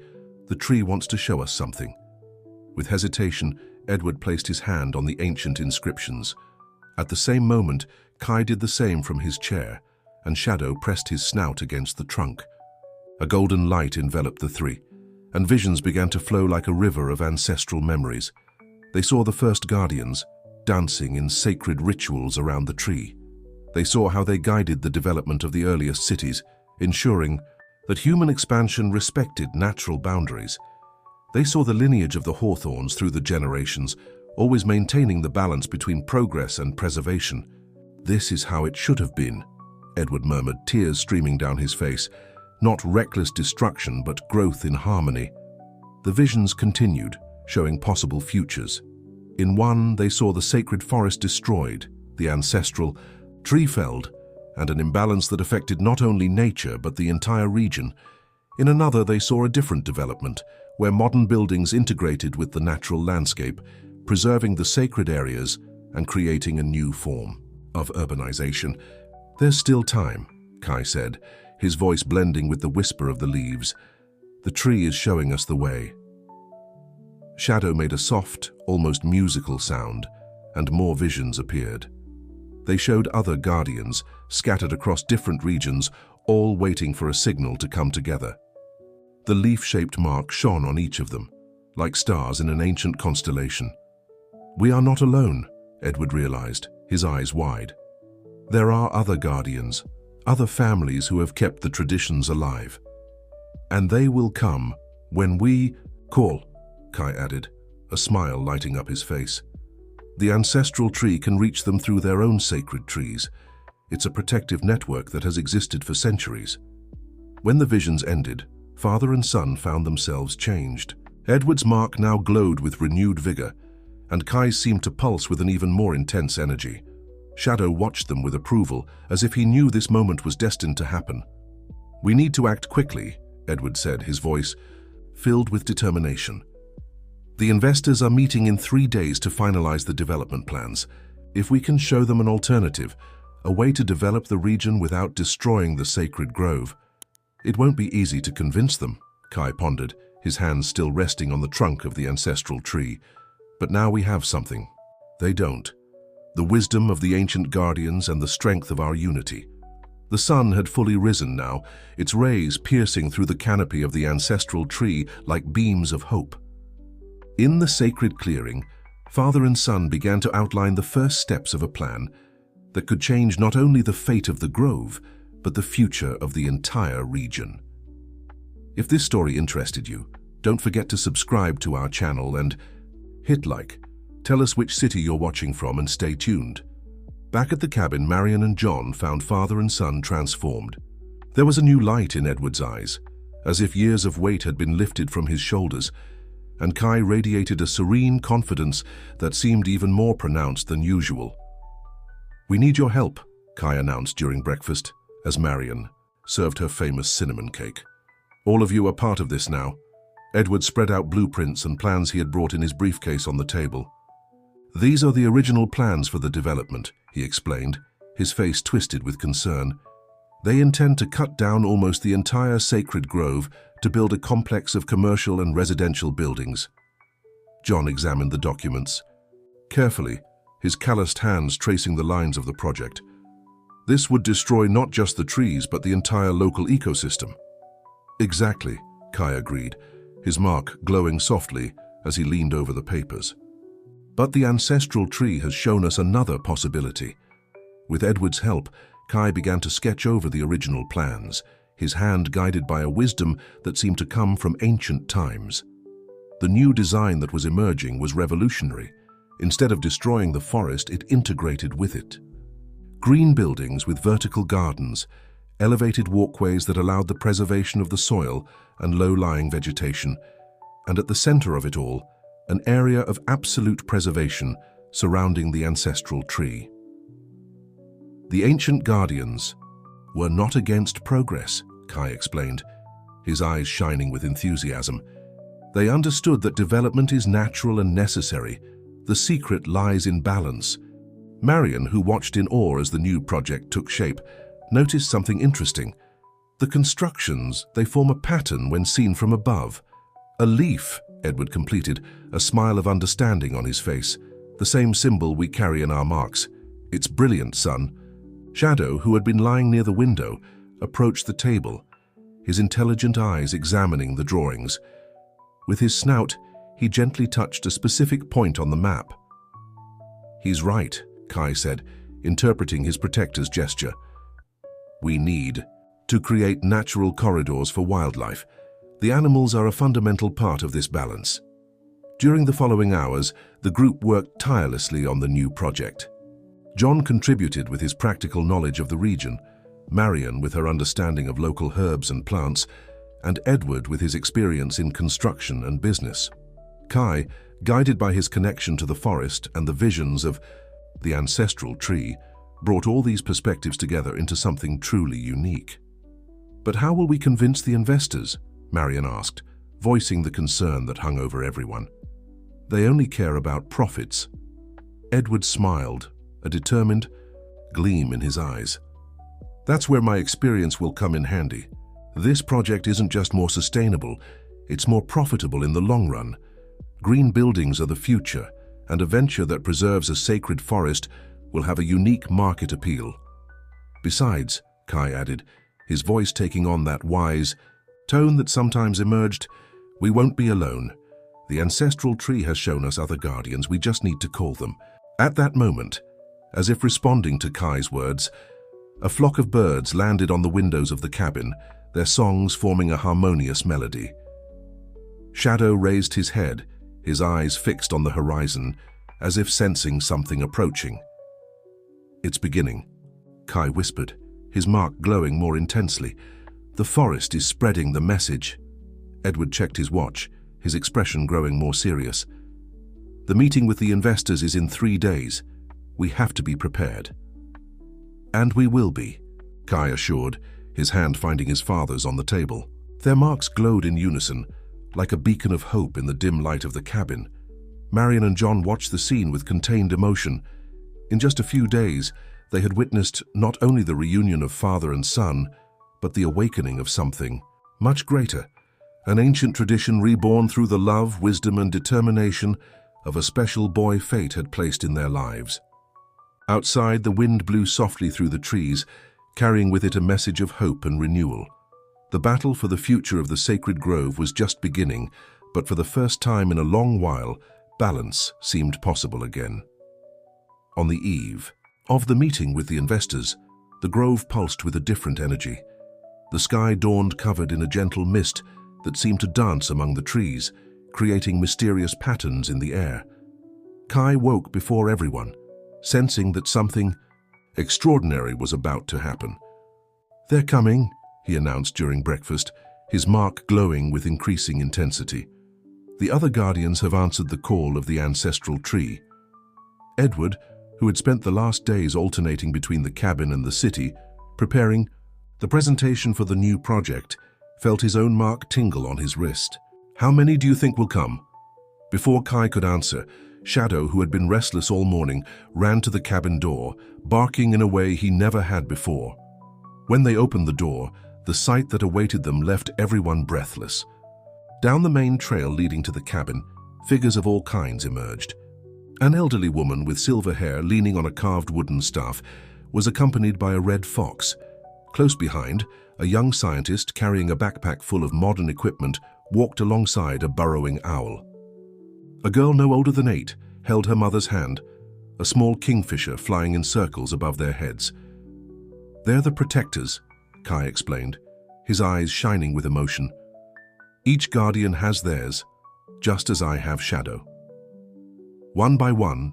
"The tree wants to show us something." With hesitation, Edward placed his hand on the ancient inscriptions. At the same moment, Kai did the same from his chair, and Shadow pressed his snout against the trunk. A golden light enveloped the three, and visions began to flow like a river of ancestral memories. They saw the first guardians, dancing in sacred rituals around the tree. They saw how they guided the development of the earliest cities, ensuring that human expansion respected natural boundaries. They saw the lineage of the Hawthorns through the generations, always maintaining the balance between progress and preservation. "This is how it should have been," Edward murmured, tears streaming down his face. Not reckless destruction, but growth in harmony. The visions continued, showing possible futures. In one, they saw the sacred forest destroyed, the ancestral tree felled, and an imbalance that affected not only nature but the entire region. In another, they saw a different development, where modern buildings integrated with the natural landscape, preserving the sacred areas and creating a new form of urbanization. "There's still time," Kai said, his voice blending with the whisper of the leaves. "The tree is showing us the way." Shadow made a soft, almost musical sound, and more visions appeared. They showed other guardians, scattered across different regions, all waiting for a signal to come together. The leaf-shaped mark shone on each of them, like stars in an ancient constellation. "We are not alone," Edward realized, his eyes wide. "There are other guardians, other families who have kept the traditions alive. And they will come when we call," Kai added, a smile lighting up his face. "The ancestral tree can reach them through their own sacred trees. It's a protective network that has existed for centuries." When the visions ended, father and son found themselves changed. Edward's mark now glowed with renewed vigor, and Kai's seemed to pulse with an even more intense energy. Shadow watched them with approval, as if he knew this moment was destined to happen. "We need to act quickly," Edward said, his voice filled with determination. "The investors are meeting in 3 days to finalize the development plans. If we can show them an alternative, a way to develop the region without destroying the sacred grove." "It won't be easy to convince them," Kai pondered, his hands still resting on the trunk of the ancestral tree. "But now we have something. They don't. The wisdom of the ancient guardians and the strength of our unity." The sun had fully risen now, its rays piercing through the canopy of the ancestral tree like beams of hope. In the sacred clearing, father and son began to outline the first steps of a plan that could change not only the fate of the grove, but the future of the entire region. If this story interested you, don't forget to subscribe to our channel and hit like. Tell us which city you're watching from and stay tuned. Back at the cabin, Marion and John found father and son transformed. There was a new light in Edward's eyes, as if years of weight had been lifted from his shoulders, and Kai radiated a serene confidence that seemed even more pronounced than usual. "We need your help," Kai announced during breakfast, as Marion served her famous cinnamon cake. "All of you are part of this now." Edward spread out blueprints and plans he had brought in his briefcase on the table. "These are the original plans for the development," he explained, his face twisted with concern. "They intend to cut down almost the entire sacred grove to build a complex of commercial and residential buildings." John examined the documents carefully, his calloused hands tracing the lines of the project. "This would destroy not just the trees, but the entire local ecosystem." "Exactly," Kai agreed, his mark glowing softly as he leaned over the papers. "But the ancestral tree has shown us another possibility." With Edward's help, Kai began to sketch over the original plans, his hand guided by a wisdom that seemed to come from ancient times. The new design that was emerging was revolutionary. Instead of destroying the forest, it integrated with it. Green buildings with vertical gardens, elevated walkways that allowed the preservation of the soil and low-lying vegetation, and at the center of it all, an area of absolute preservation surrounding the ancestral tree. The ancient guardians were not against progress, Kai explained, his eyes shining with enthusiasm. They understood that development is natural and necessary. The secret lies in balance. Marion, who watched in awe as the new project took shape, noticed something interesting. The constructions, they form a pattern when seen from above. "A leaf," Edward completed, a smile of understanding on his face. "The same symbol we carry in our marks. It's brilliant, son." Shadow, who had been lying near the window, approached the table, his intelligent eyes examining the drawings. With his snout, he gently touched a specific point on the map. "He's right," Kai said, interpreting his protector's gesture. "We need to create natural corridors for wildlife. The animals are a fundamental part of this balance." During the following hours, the group worked tirelessly on the new project. John contributed with his practical knowledge of the region, Marion with her understanding of local herbs and plants, and Edward with his experience in construction and business. Kai, guided by his connection to the forest and the visions of the ancestral tree, brought all these perspectives together into something truly unique. "But how will we convince the investors?" Marion asked, voicing the concern that hung over everyone. "They only care about profits." Edward smiled, a determined gleam in his eyes. "That's where my experience will come in handy. This project isn't just more sustainable, it's more profitable in the long run. Green buildings are the future, and a venture that preserves a sacred forest will have a unique market appeal." "Besides," Kai added, his voice taking on that wise tone that sometimes emerged, "we won't be alone. The ancestral tree has shown us other guardians, we just need to call them." At that moment, as if responding to Kai's words, a flock of birds landed on the windows of the cabin, their songs forming a harmonious melody. Shadow raised his head, his eyes fixed on the horizon, as if sensing something approaching. "It's beginning," Kai whispered, his mark glowing more intensely. "The forest is spreading the message." Edward checked his watch, his expression growing more serious. The meeting with the investors is in 3 days. We have to be prepared." "And we will be," Kai assured, his hand finding his father's on the table. Their marks glowed in unison, like a beacon of hope in the dim light of the cabin. Marion and John watched the scene with contained emotion. In just a few days, they had witnessed not only the reunion of father and son, but the awakening of something much greater, an ancient tradition reborn through the love, wisdom, and determination of a special boy fate had placed in their lives. Outside, the wind blew softly through the trees, carrying with it a message of hope and renewal. The battle for the future of the sacred grove was just beginning, but for the first time in a long while, balance seemed possible again. On the eve of the meeting with the investors, the grove pulsed with a different energy. The sky dawned covered in a gentle mist that seemed to dance among the trees, creating mysterious patterns in the air. Kai woke before everyone, sensing that something extraordinary was about to happen. "They're coming," he announced during breakfast, his mark glowing with increasing intensity. "The other guardians have answered the call of the ancestral tree." Edward, who had spent the last days alternating between the cabin and the city, preparing the presentation for the new project, felt his own mark tingle on his wrist. "How many do you think will come?" Before Kai could answer, Shadow, who had been restless all morning, ran to the cabin door, barking in a way he never had before. When they opened the door, the sight that awaited them left everyone breathless. Down the main trail leading to the cabin, figures of all kinds emerged. An elderly woman with silver hair leaning on a carved wooden staff was accompanied by a red fox. Close behind, a young scientist carrying a backpack full of modern equipment walked alongside a burrowing owl. A girl no older than 8 held her mother's hand, a small kingfisher flying in circles above their heads. "They're the protectors," Kai explained, his eyes shining with emotion. "Each guardian has theirs, just as I have Shadow." One by one,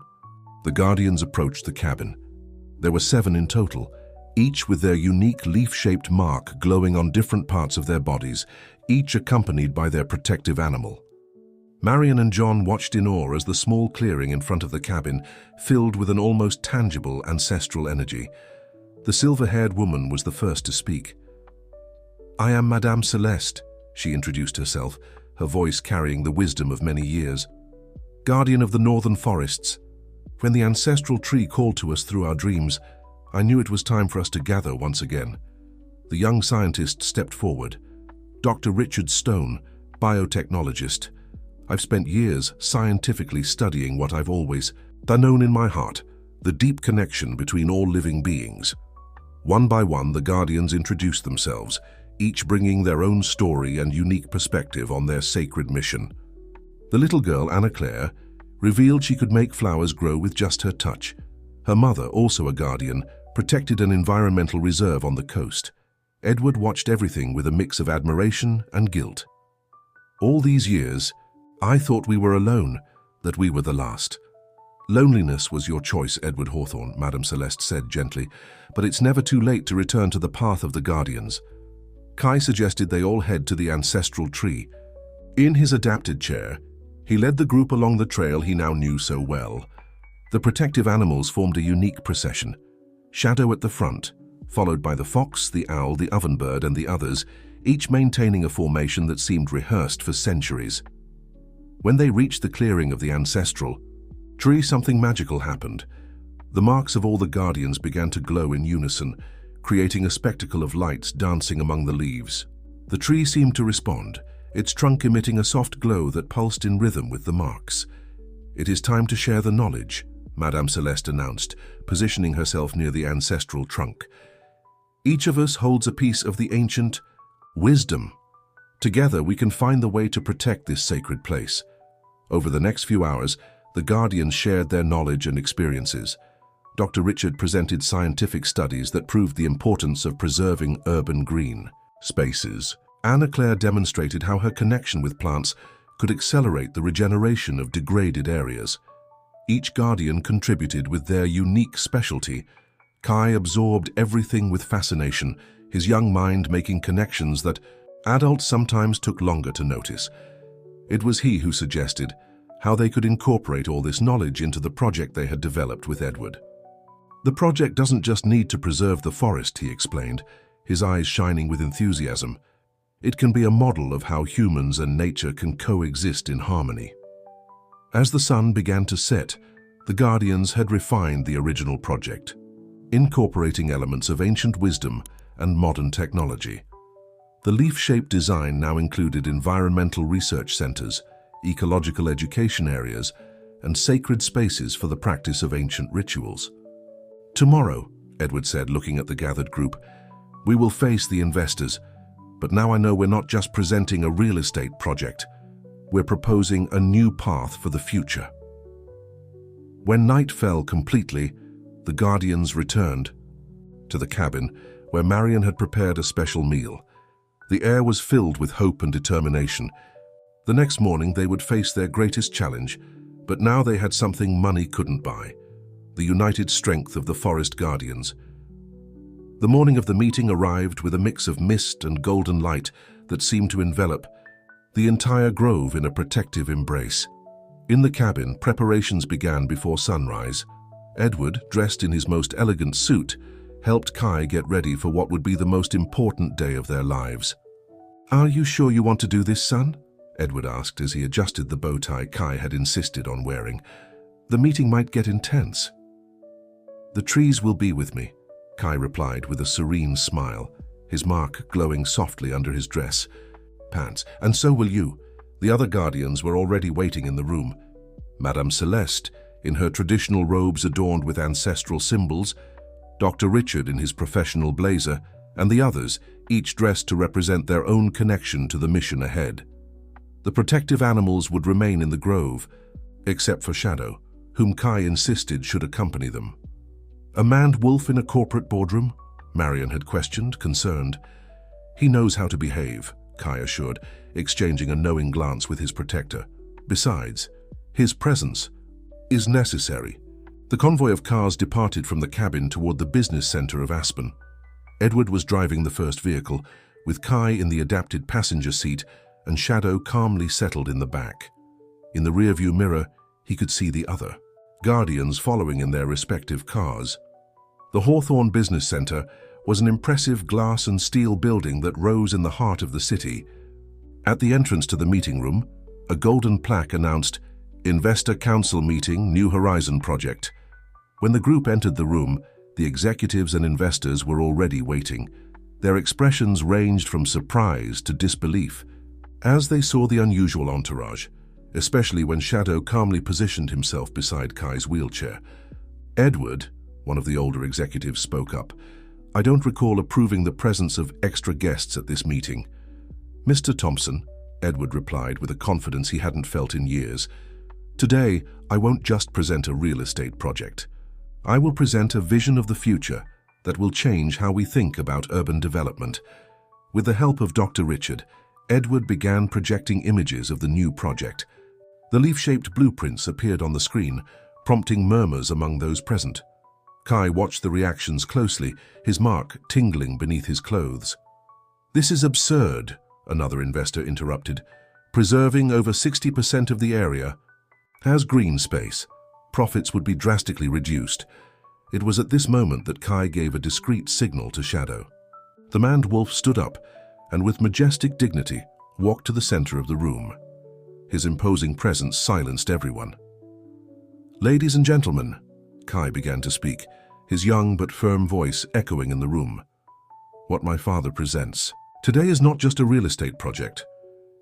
the guardians approached the cabin. There were 7 in total, each with their unique leaf-shaped mark glowing on different parts of their bodies, each accompanied by their protective animal. Marion and John watched in awe as the small clearing in front of the cabin filled with an almost tangible ancestral energy. The silver-haired woman was the first to speak. "I am Madame Celeste," she introduced herself, her voice carrying the wisdom of many years. "Guardian of the northern forests. When the ancestral tree called to us through our dreams, I knew it was time for us to gather once again." The young scientist stepped forward. "Dr. Richard Stone, biotechnologist. I've spent years scientifically studying what I've always known in my heart, the deep connection between all living beings." One by one, the guardians introduced themselves, each bringing their own story and unique perspective on their sacred mission. The little girl, Anna Claire, revealed she could make flowers grow with just her touch. Her mother, also a guardian, protected an environmental reserve on the coast. Edward watched everything with a mix of admiration and guilt. "All these years, I thought we were alone, that we were the last." "Loneliness was your choice, Edward Hawthorne," Madame Celeste said gently, "but it's never too late to return to the path of the guardians." Kai suggested they all head to the ancestral tree. In his adapted chair, he led the group along the trail he now knew so well. The protective animals formed a unique procession. Shadow at the front, followed by the fox, the owl, the ovenbird, and the others, each maintaining a formation that seemed rehearsed for centuries. When they reached the clearing of the ancestral tree, something magical happened. The marks of all the guardians began to glow in unison, creating a spectacle of lights dancing among the leaves. The tree seemed to respond, its trunk emitting a soft glow that pulsed in rhythm with the marks. "It is time to share the knowledge," Madame Celeste announced, positioning herself near the ancestral trunk. "Each of us holds a piece of the ancient wisdom. Together we can find the way to protect this sacred place." Over the next few hours, the guardians shared their knowledge and experiences. Dr. Richard presented scientific studies that proved the importance of preserving urban green spaces. Anna Claire demonstrated how her connection with plants could accelerate the regeneration of degraded areas. Each guardian contributed with their unique specialty. Kai absorbed everything with fascination, his young mind making connections that adults sometimes took longer to notice. It was he who suggested, how they could incorporate all this knowledge into the project they had developed with Edward. The project doesn't just need to preserve the forest, he explained, his eyes shining with enthusiasm. It can be a model of how humans and nature can coexist in harmony. As the sun began to set, the Guardians had refined the original project, incorporating elements of ancient wisdom and modern technology. The leaf-shaped design now included environmental research centers, ecological education areas, and sacred spaces for the practice of ancient rituals. "Tomorrow," Edward said, looking at the gathered group, "we will face the investors, but now I know we're not just presenting a real estate project, we're proposing a new path for the future." When night fell completely, the Guardians returned to the cabin where Marion had prepared a special meal. The air was filled with hope and determination. The next morning they would face their greatest challenge, but now they had something money couldn't buy: the united strength of the Forest Guardians. The morning of the meeting arrived with a mix of mist and golden light that seemed to envelop the entire grove in a protective embrace. In the cabin, preparations began before sunrise. Edward, dressed in his most elegant suit, helped Kai get ready for what would be the most important day of their lives. "Are you sure you want to do this, son?" Edward asked as he adjusted the bow tie Kai had insisted on wearing. "The meeting might get intense." "The trees will be with me," Kai replied with a serene smile, his mark glowing softly under his dress pants. "And so will you." The other Guardians were already waiting in the room. Madame Celeste, in her traditional robes adorned with ancestral symbols, Dr. Richard in his professional blazer, and the others, each dressed to represent their own connection to the mission ahead. The protective animals would remain in the grove, except for Shadow, whom Kai insisted should accompany them. "A maned wolf in a corporate boardroom?" Marion had questioned, concerned. "He knows how to behave," Kai assured, exchanging a knowing glance with his protector. "Besides, his presence is necessary." The convoy of cars departed from the cabin toward the business center of Aspen. Edward was driving the first vehicle, with Kai in the adapted passenger seat and Shadow calmly settled in the back. In the rearview mirror, he could see the other Guardians following in their respective cars. The Hawthorne Business Center was an impressive glass and steel building that rose in the heart of the city. At the entrance to the meeting room, a golden plaque announced, "Investor Council Meeting, New Horizon Project." When the group entered the room, the executives and investors were already waiting. Their expressions ranged from surprise to disbelief as they saw the unusual entourage, especially when Shadow calmly positioned himself beside Kai's wheelchair. "Edward," one of the older executives spoke up, "I don't recall approving the presence of extra guests at this meeting." "Mr. Thompson," Edward replied with a confidence he hadn't felt in years, "today I won't just present a real estate project. I will present a vision of the future that will change how we think about urban development." With the help of Dr. Richard, Edward began projecting images of the new project. The leaf-shaped blueprints appeared on the screen, prompting murmurs among those present. Kai watched the reactions closely, his mark tingling beneath his clothes. "This is absurd," another investor interrupted. "Preserving over 60% of the area has green space. Profits would be drastically reduced." It was at this moment that Kai gave a discreet signal to Shadow. The maned wolf stood up and with majestic dignity walked to the center of the room. His imposing presence silenced everyone. "Ladies and gentlemen," Kai began to speak, his young but firm voice echoing in the room. "What my father presents today is not just a real estate project.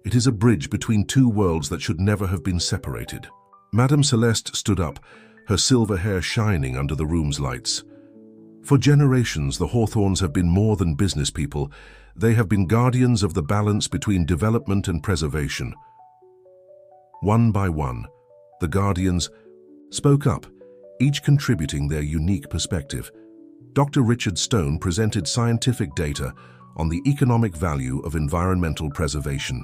It is a bridge between two worlds that should never have been separated." Madame Celeste stood up, her silver hair shining under the room's lights. "For generations, the Hawthorns have been more than business people. They have been guardians of the balance between development and preservation." One by one, the Guardians spoke up, each contributing their unique perspective. Dr. Richard Stone presented scientific data on the economic value of environmental preservation.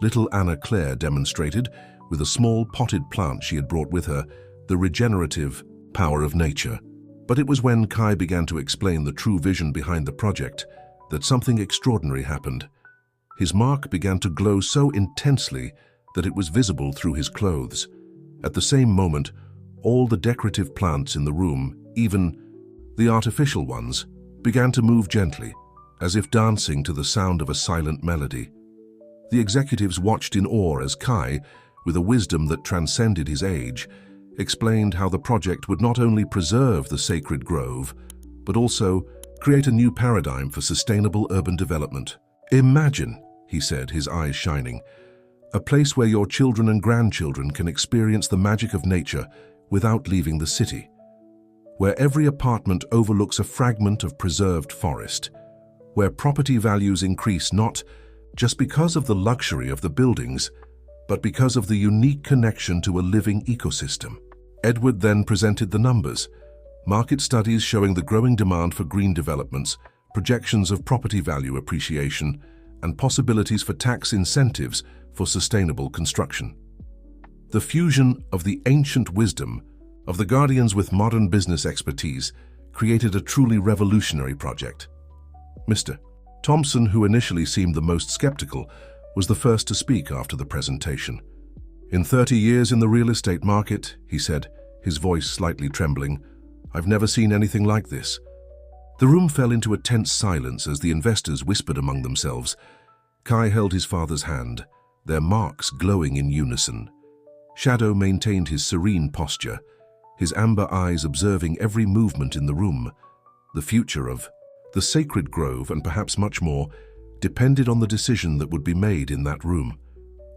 Little Anna Claire demonstrated, with a small potted plant she had brought with her, the regenerative power of nature. But it was when Kai began to explain the true vision behind the project that something extraordinary happened. His mark began to glow so intensely that it was visible through his clothes. At the same moment, all the decorative plants in the room, even the artificial ones, began to move gently, as if dancing to the sound of a silent melody. The executives watched in awe as Kai, with a wisdom that transcended his age, explained how the project would not only preserve the sacred grove, but also create a new paradigm for sustainable urban development. "Imagine," he said, his eyes shining, "a place where your children and grandchildren can experience the magic of nature without leaving the city, where every apartment overlooks a fragment of preserved forest, where property values increase not just because of the luxury of the buildings, but because of the unique connection to a living ecosystem." Edward then presented the numbers: market studies showing the growing demand for green developments, projections of property value appreciation, and possibilities for tax incentives for sustainable construction. The fusion of the ancient wisdom of the Guardians with modern business expertise created a truly revolutionary project. Mr. Thompson, who initially seemed the most skeptical, was the first to speak after the presentation. "In 30 years in the real estate market," he said, his voice slightly trembling, "I've never seen anything like this." The room fell into a tense silence as the investors whispered among themselves. Kai held his father's hand, their marks glowing in unison. Shadow maintained his serene posture, his amber eyes observing every movement in the room. The future of the sacred grove, and perhaps much more, depended on the decision that would be made in that room.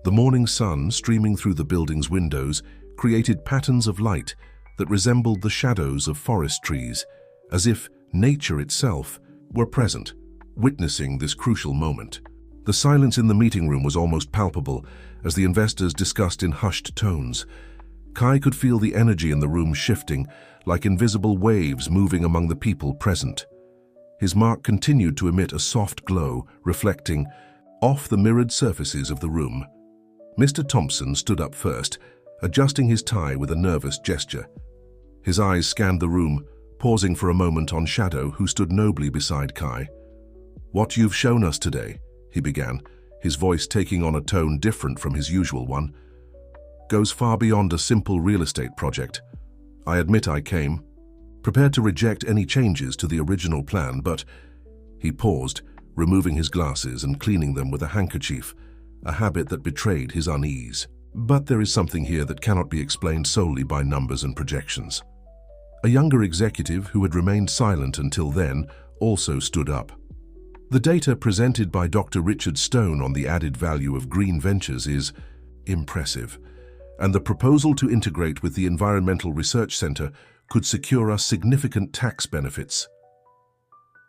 The morning sun, streaming through the building's windows, created patterns of light that resembled the shadows of forest trees, as if nature itself were present, witnessing this crucial moment. The silence in the meeting room was almost palpable as the investors discussed in hushed tones. Kai could feel the energy in the room shifting, like invisible waves moving among the people present. His mark continued to emit a soft glow, reflecting off the mirrored surfaces of the room. Mr. Thompson stood up first, adjusting his tie with a nervous gesture. His eyes scanned the room, pausing for a moment on Shadow, who stood nobly beside Kai. "What you've shown us today," he began, his voice taking on a tone different from his usual one, "goes far beyond a simple real estate project. I admit I came prepared to reject any changes to the original plan, but—" He paused, removing his glasses and cleaning them with a handkerchief, a habit that betrayed his unease. "But there is something here that cannot be explained solely by numbers and projections." A younger executive who had remained silent until then also stood up. "The data presented by Dr. Richard Stone on the added value of green ventures is impressive, and the proposal to integrate with the Environmental Research Center could secure us significant tax benefits."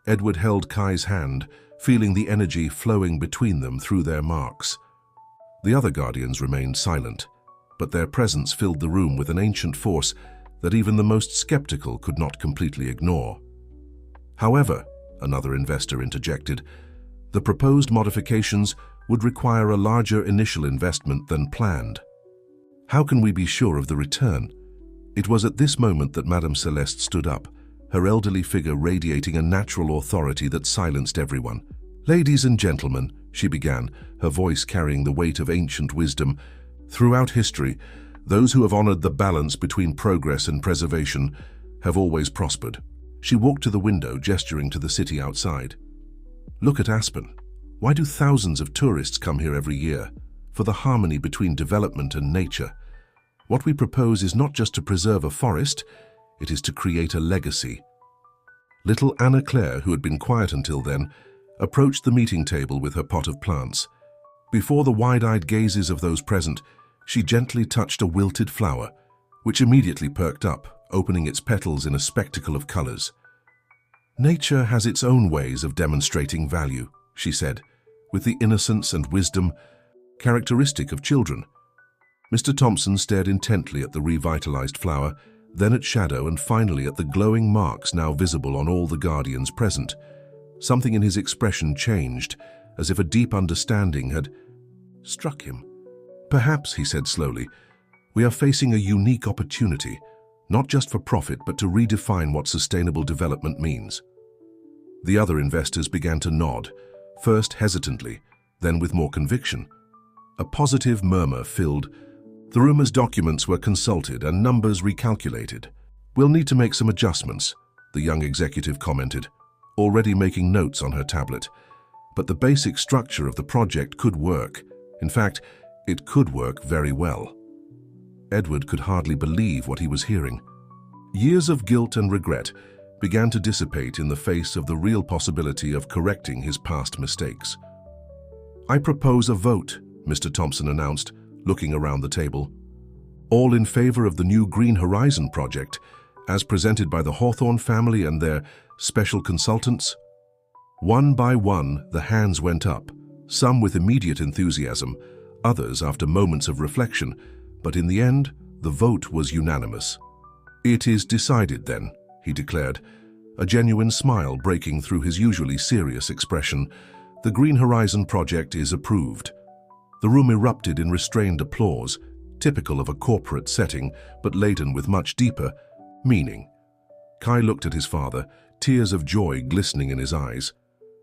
Edward held Kai's hand, feeling the energy flowing between them through their marks. The other Guardians remained silent, but their presence filled the room with an ancient force that even the most skeptical could not completely ignore. "However," another investor interjected, "the proposed modifications would require a larger initial investment than planned. How can we be sure of the return?" It was at this moment that Madame Celeste stood up, her elderly figure radiating a natural authority that silenced everyone. "Ladies and gentlemen," she began, her voice carrying the weight of ancient wisdom, "throughout history, those who have honored the balance between progress and preservation have always prospered." She walked to the window, gesturing to the city outside. "Look at Aspen. Why do thousands of tourists come here every year? For the harmony between development and nature. What we propose is not just to preserve a forest, it is to create a legacy." Little Anna Claire, who had been quiet until then, approached the meeting table with her pot of plants. Before the wide-eyed gazes of those present, she gently touched a wilted flower, which immediately perked up, opening its petals in a spectacle of colors. "Nature has its own ways of demonstrating value," she said, with the innocence and wisdom characteristic of children. Mr. Thompson stared intently at the revitalized flower, then at Shadow, and finally at the glowing marks now visible on all the Guardians present. Something in his expression changed, as if a deep understanding had struck him. "Perhaps," he said slowly, "we are facing a unique opportunity, not just for profit, but to redefine what sustainable development means." The other investors began to nod, first hesitantly, then with more conviction. A positive murmur filled. The rumor's documents were consulted and numbers recalculated. "We'll need to make some adjustments," the young executive commented, already making notes on her tablet. But the basic structure of the project could work. In fact, it could work very well. Edward could hardly believe what he was hearing. Years of guilt and regret began to dissipate in the face of the real possibility of correcting his past mistakes. "I propose a vote," Mr. Thompson announced, looking around the table. "All in favor of the new Green Horizon project, as presented by the Hawthorne family and their special consultants?" One by one, the hands went up, some with immediate enthusiasm, others after moments of reflection, but in the end, the vote was unanimous. "It is decided then," he declared, a genuine smile breaking through his usually serious expression. "The Green Horizon project is approved." The room erupted in restrained applause, typical of a corporate setting, but laden with much deeper meaning. Kai looked at his father, tears of joy glistening in his eyes.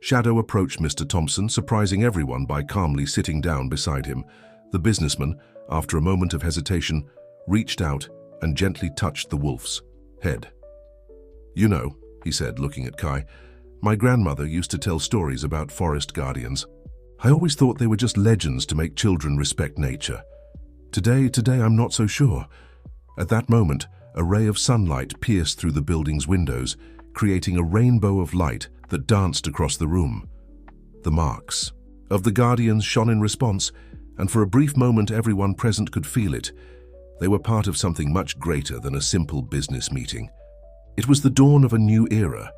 Shadow approached Mr. Thompson, surprising everyone by calmly sitting down beside him. The businessman, after a moment of hesitation, reached out and gently touched the wolf's head. "You know," he said, looking at Kai, "my grandmother used to tell stories about forest guardians. I always thought they were just legends to make children respect nature. Today I'm not so sure." At that moment, a ray of sunlight pierced through the building's windows, creating a rainbow of light that danced across the room. The marks of the guardians shone in response, and for a brief moment everyone present could feel it. They were part of something much greater than a simple business meeting. It was the dawn of a new era,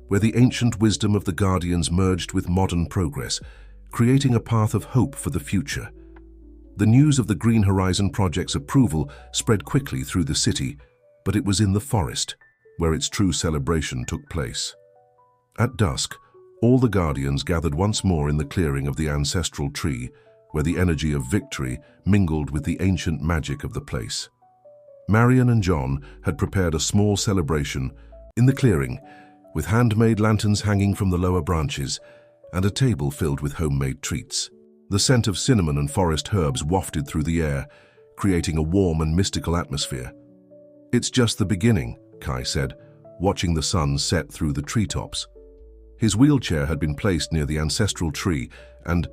where the ancient wisdom of the guardians merged with modern progress, creating a path of hope for the future. The news of the Green Horizon project's approval spread quickly through the city, but it was in the forest where its true celebration took place. At dusk, all the guardians gathered once more in the clearing of the ancestral tree, where the energy of victory mingled with the ancient magic of the place. Marion and John had prepared a small celebration in the clearing, with handmade lanterns hanging from the lower branches and a table filled with homemade treats. The scent of cinnamon and forest herbs wafted through the air, creating a warm and mystical atmosphere. "It's just the beginning," Kai said, watching the sun set through the treetops. His wheelchair had been placed near the ancestral tree, and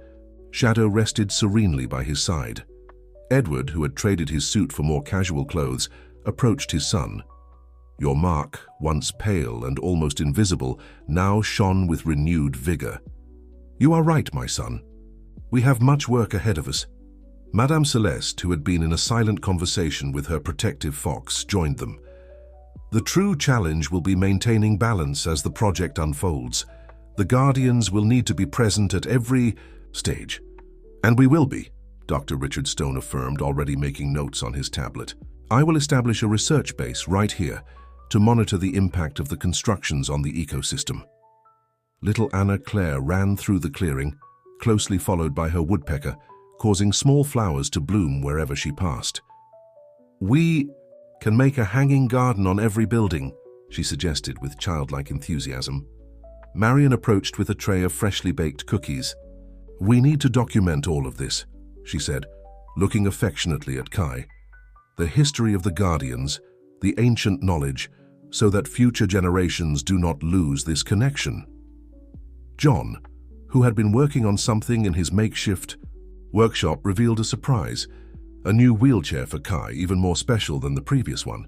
Shadow rested serenely by his side. Edward, who had traded his suit for more casual clothes, approached his son. Your mark, once pale and almost invisible, now shone with renewed vigor. "You are right, my son. We have much work ahead of us." Madame Celeste, who had been in a silent conversation with her protective fox, joined them. "The true challenge will be maintaining balance as the project unfolds. The Guardians will need to be present at every stage." "And we will be," Dr. Richard Stone affirmed, already making notes on his tablet. "I will establish a research base right here to monitor the impact of the constructions on the ecosystem." Little Anna Claire ran through the clearing, closely followed by her woodpecker, causing small flowers to bloom wherever she passed. "We can make a hanging garden on every building," she suggested with childlike enthusiasm. Marion approached with a tray of freshly baked cookies. "We need to document all of this," she said, looking affectionately at Kai. "The history of the Guardians, the ancient knowledge, so that future generations do not lose this connection." John, who had been working on something in his makeshift workshop, revealed a surprise: a new wheelchair for Kai, even more special than the previous one.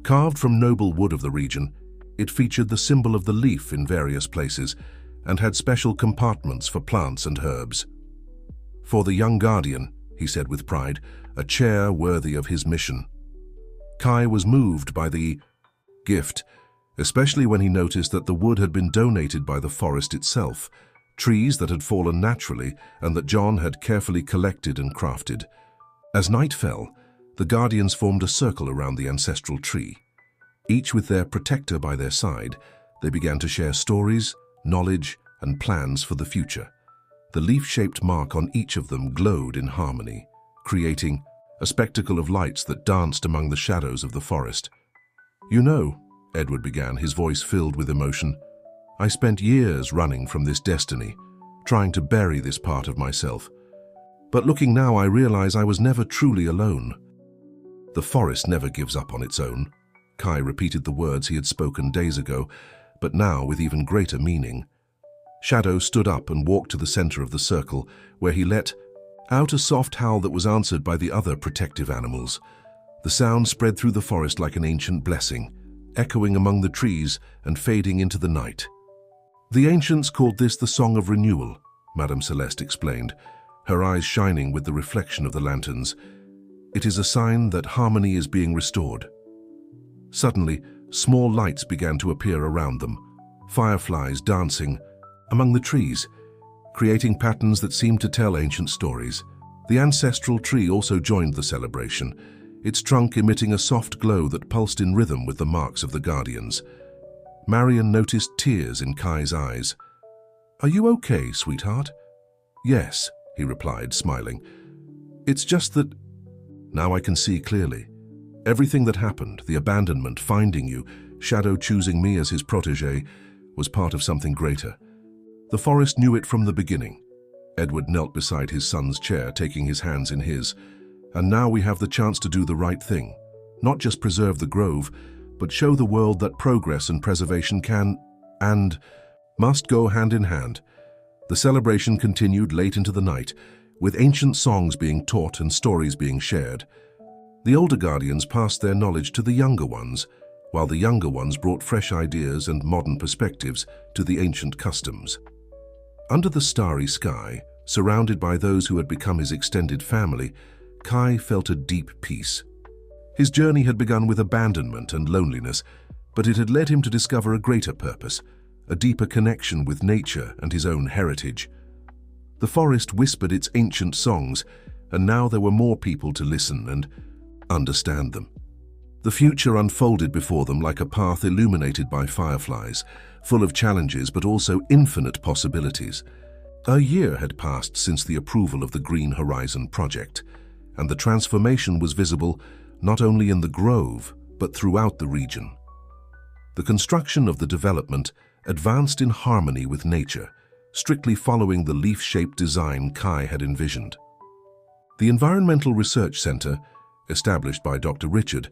Carved from noble wood of the region, it featured the symbol of the leaf in various places and had special compartments for plants and herbs. "For the young guardian," he said with pride, "a chair worthy of his mission." Kai was moved by the gift, especially when he noticed that the wood had been donated by the forest itself, trees that had fallen naturally and that John had carefully collected and crafted. As night fell, the Guardians formed a circle around the ancestral tree. Each with their protector by their side, they began to share stories, knowledge, and plans for the future. The leaf-shaped mark on each of them glowed in harmony, creating a spectacle of lights that danced among the shadows of the forest. "You know," Edward began, his voice filled with emotion, "I spent years running from this destiny, trying to bury this part of myself. But looking now, I realize I was never truly alone. The forest never gives up on its own. Kai repeated the words he had spoken days ago, but now with even greater meaning. Shadow stood up and walked to the center of the circle, where he let out a soft howl that was answered by the other protective animals. The sound spread through the forest like an ancient blessing, echoing among the trees and fading into the night. The ancients called this the Song of Renewal, Madame Celeste explained, her eyes shining with the reflection of the lanterns. It is a sign that harmony is being restored. Suddenly, small lights began to appear around them, fireflies dancing among the trees, creating patterns that seemed to tell ancient stories. The ancestral tree also joined the celebration, its trunk emitting a soft glow that pulsed in rhythm with the marks of the guardians. Marion noticed tears in Kai's eyes. "Are you okay, sweetheart?" "Yes," he replied, smiling. "It's just that now I can see clearly. Everything that happened, the abandonment, finding you, Shadow choosing me as his protégé, was part of something greater. The forest knew it from the beginning." Edward knelt beside his son's chair, taking his hands in his. "And now we have the chance to do the right thing. Not just preserve the grove, but show the world that progress and preservation can and must go hand in hand." The celebration continued late into the night, with ancient songs being taught and stories being shared. The older guardians passed their knowledge to the younger ones, while the younger ones brought fresh ideas and modern perspectives to the ancient customs. Under the starry sky, surrounded by those who had become his extended family, Kai felt a deep peace. His journey had begun with abandonment and loneliness, but it had led him to discover a greater purpose, a deeper connection with nature and his own heritage. The forest whispered its ancient songs, and now there were more people to listen and understand them. The future unfolded before them like a path illuminated by fireflies, full of challenges but also infinite possibilities. A year had passed since the approval of the Green Horizon project, and the transformation was visible not only in the grove but throughout the region. The construction of the development advanced in harmony with nature, strictly following the leaf-shaped design Kai had envisioned. The Environmental Research Center, established by Dr. Richard,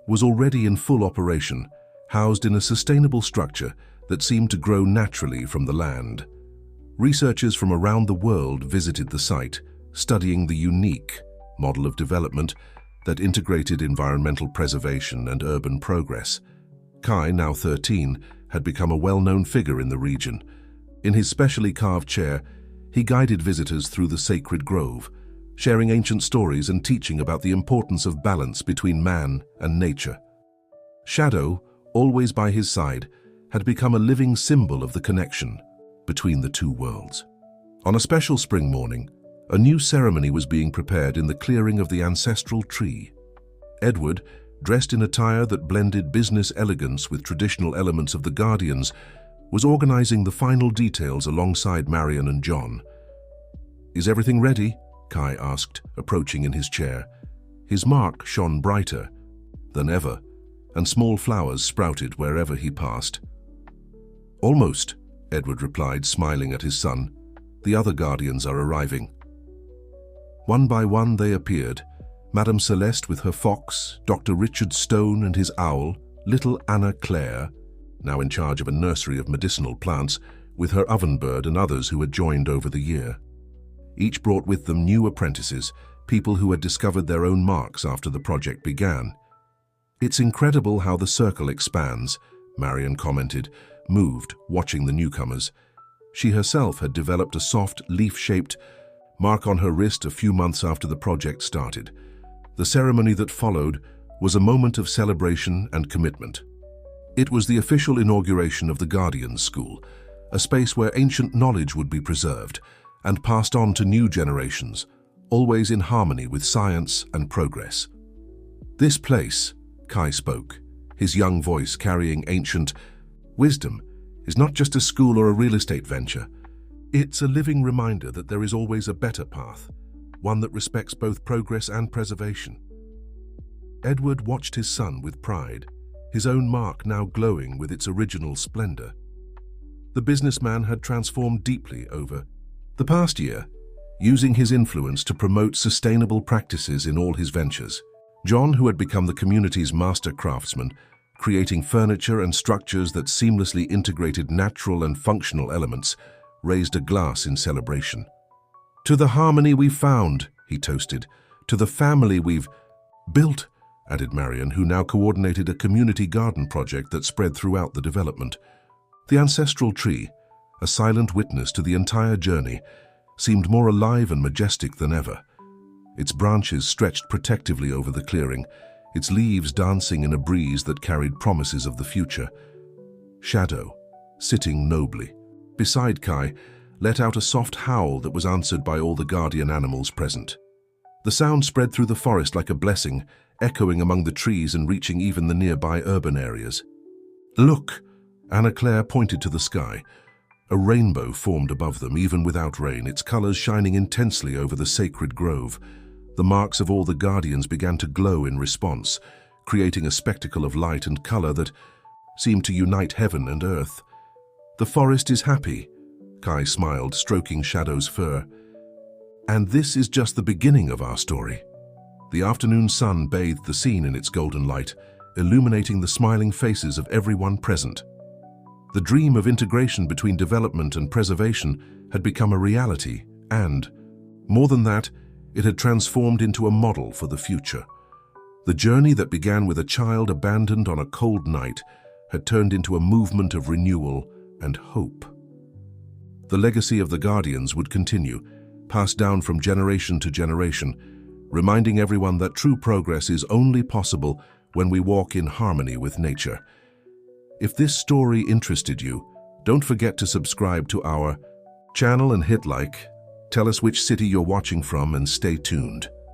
was already in full operation, housed in a sustainable structure that seemed to grow naturally from the land. Researchers from around the world visited the site, studying the unique model of development that integrated environmental preservation and urban progress. Kai, now 13, had become a well-known figure in the region. In his specially carved chair, he guided visitors through the sacred grove, sharing ancient stories and teaching about the importance of balance between man and nature. Shadow, always by his side, had become a living symbol of the connection between the two worlds. On a special spring morning, a new ceremony was being prepared in the clearing of the ancestral tree. Edward, dressed in attire that blended business elegance with traditional elements of the Guardians, was organizing the final details alongside Marion and John. "Is everything ready?" Kai asked, approaching in his chair. His mark shone brighter than ever, and small flowers sprouted wherever he passed. "Almost," Edward replied, smiling at his son. "The other Guardians are arriving." One by one they appeared, Madame Celeste with her fox, Dr. Richard Stone and his owl, little Anna Clare, now in charge of a nursery of medicinal plants, with her ovenbird and others who had joined over the year. Each brought with them new apprentices, people who had discovered their own marks after the project began. "It's incredible how the circle expands," Marion commented, moved, watching the newcomers. She herself had developed a soft, leaf-shaped mark on her wrist a few months after the project started. The ceremony that followed was a moment of celebration and commitment. It was the official inauguration of the Guardians School, a space where ancient knowledge would be preserved and passed on to new generations, always in harmony with science and progress. "This place," Kai spoke, his young voice carrying ancient wisdom, "is not just a school or a real estate venture. It's a living reminder that there is always a better path, one that respects both progress and preservation." Edward watched his son with pride, his own mark now glowing with its original splendor. The businessman had transformed deeply over the past year. using his influence to promote sustainable practices in all his ventures. John, who had become the community's master craftsman, creating furniture and structures that seamlessly integrated natural and functional elements, raised a glass in celebration. "To the harmony we've found," he toasted. "To the family we've built," added Marion, who now coordinated a community garden project that spread throughout the development. The ancestral tree, a silent witness to the entire journey, seemed more alive and majestic than ever. Its branches stretched protectively over the clearing, its leaves dancing in a breeze that carried promises of the future. Shadow, sitting nobly beside Kai, let out a soft howl that was answered by all the guardian animals present. The sound spread through the forest like a blessing, echoing among the trees and reaching even the nearby urban areas. "Look!" Anna Claire pointed to the sky. A rainbow formed above them, even without rain, its colors shining intensely over the sacred grove. The marks of all the guardians began to glow in response, creating a spectacle of light and color that seemed to unite heaven and earth. "The forest is happy," Kai smiled, stroking Shadow's fur. "And this is just the beginning of our story." The afternoon sun bathed the scene in its golden light, illuminating the smiling faces of everyone present. The dream of integration between development and preservation had become a reality, and, more than that, it had transformed into a model for the future. The journey that began with a child abandoned on a cold night had turned into a movement of renewal and hope. The legacy of the Guardians would continue, passed down from generation to generation, reminding everyone that true progress is only possible when we walk in harmony with nature. If this story interested you, don't forget to subscribe to our channel and hit like. Tell us which city you're watching from and stay tuned.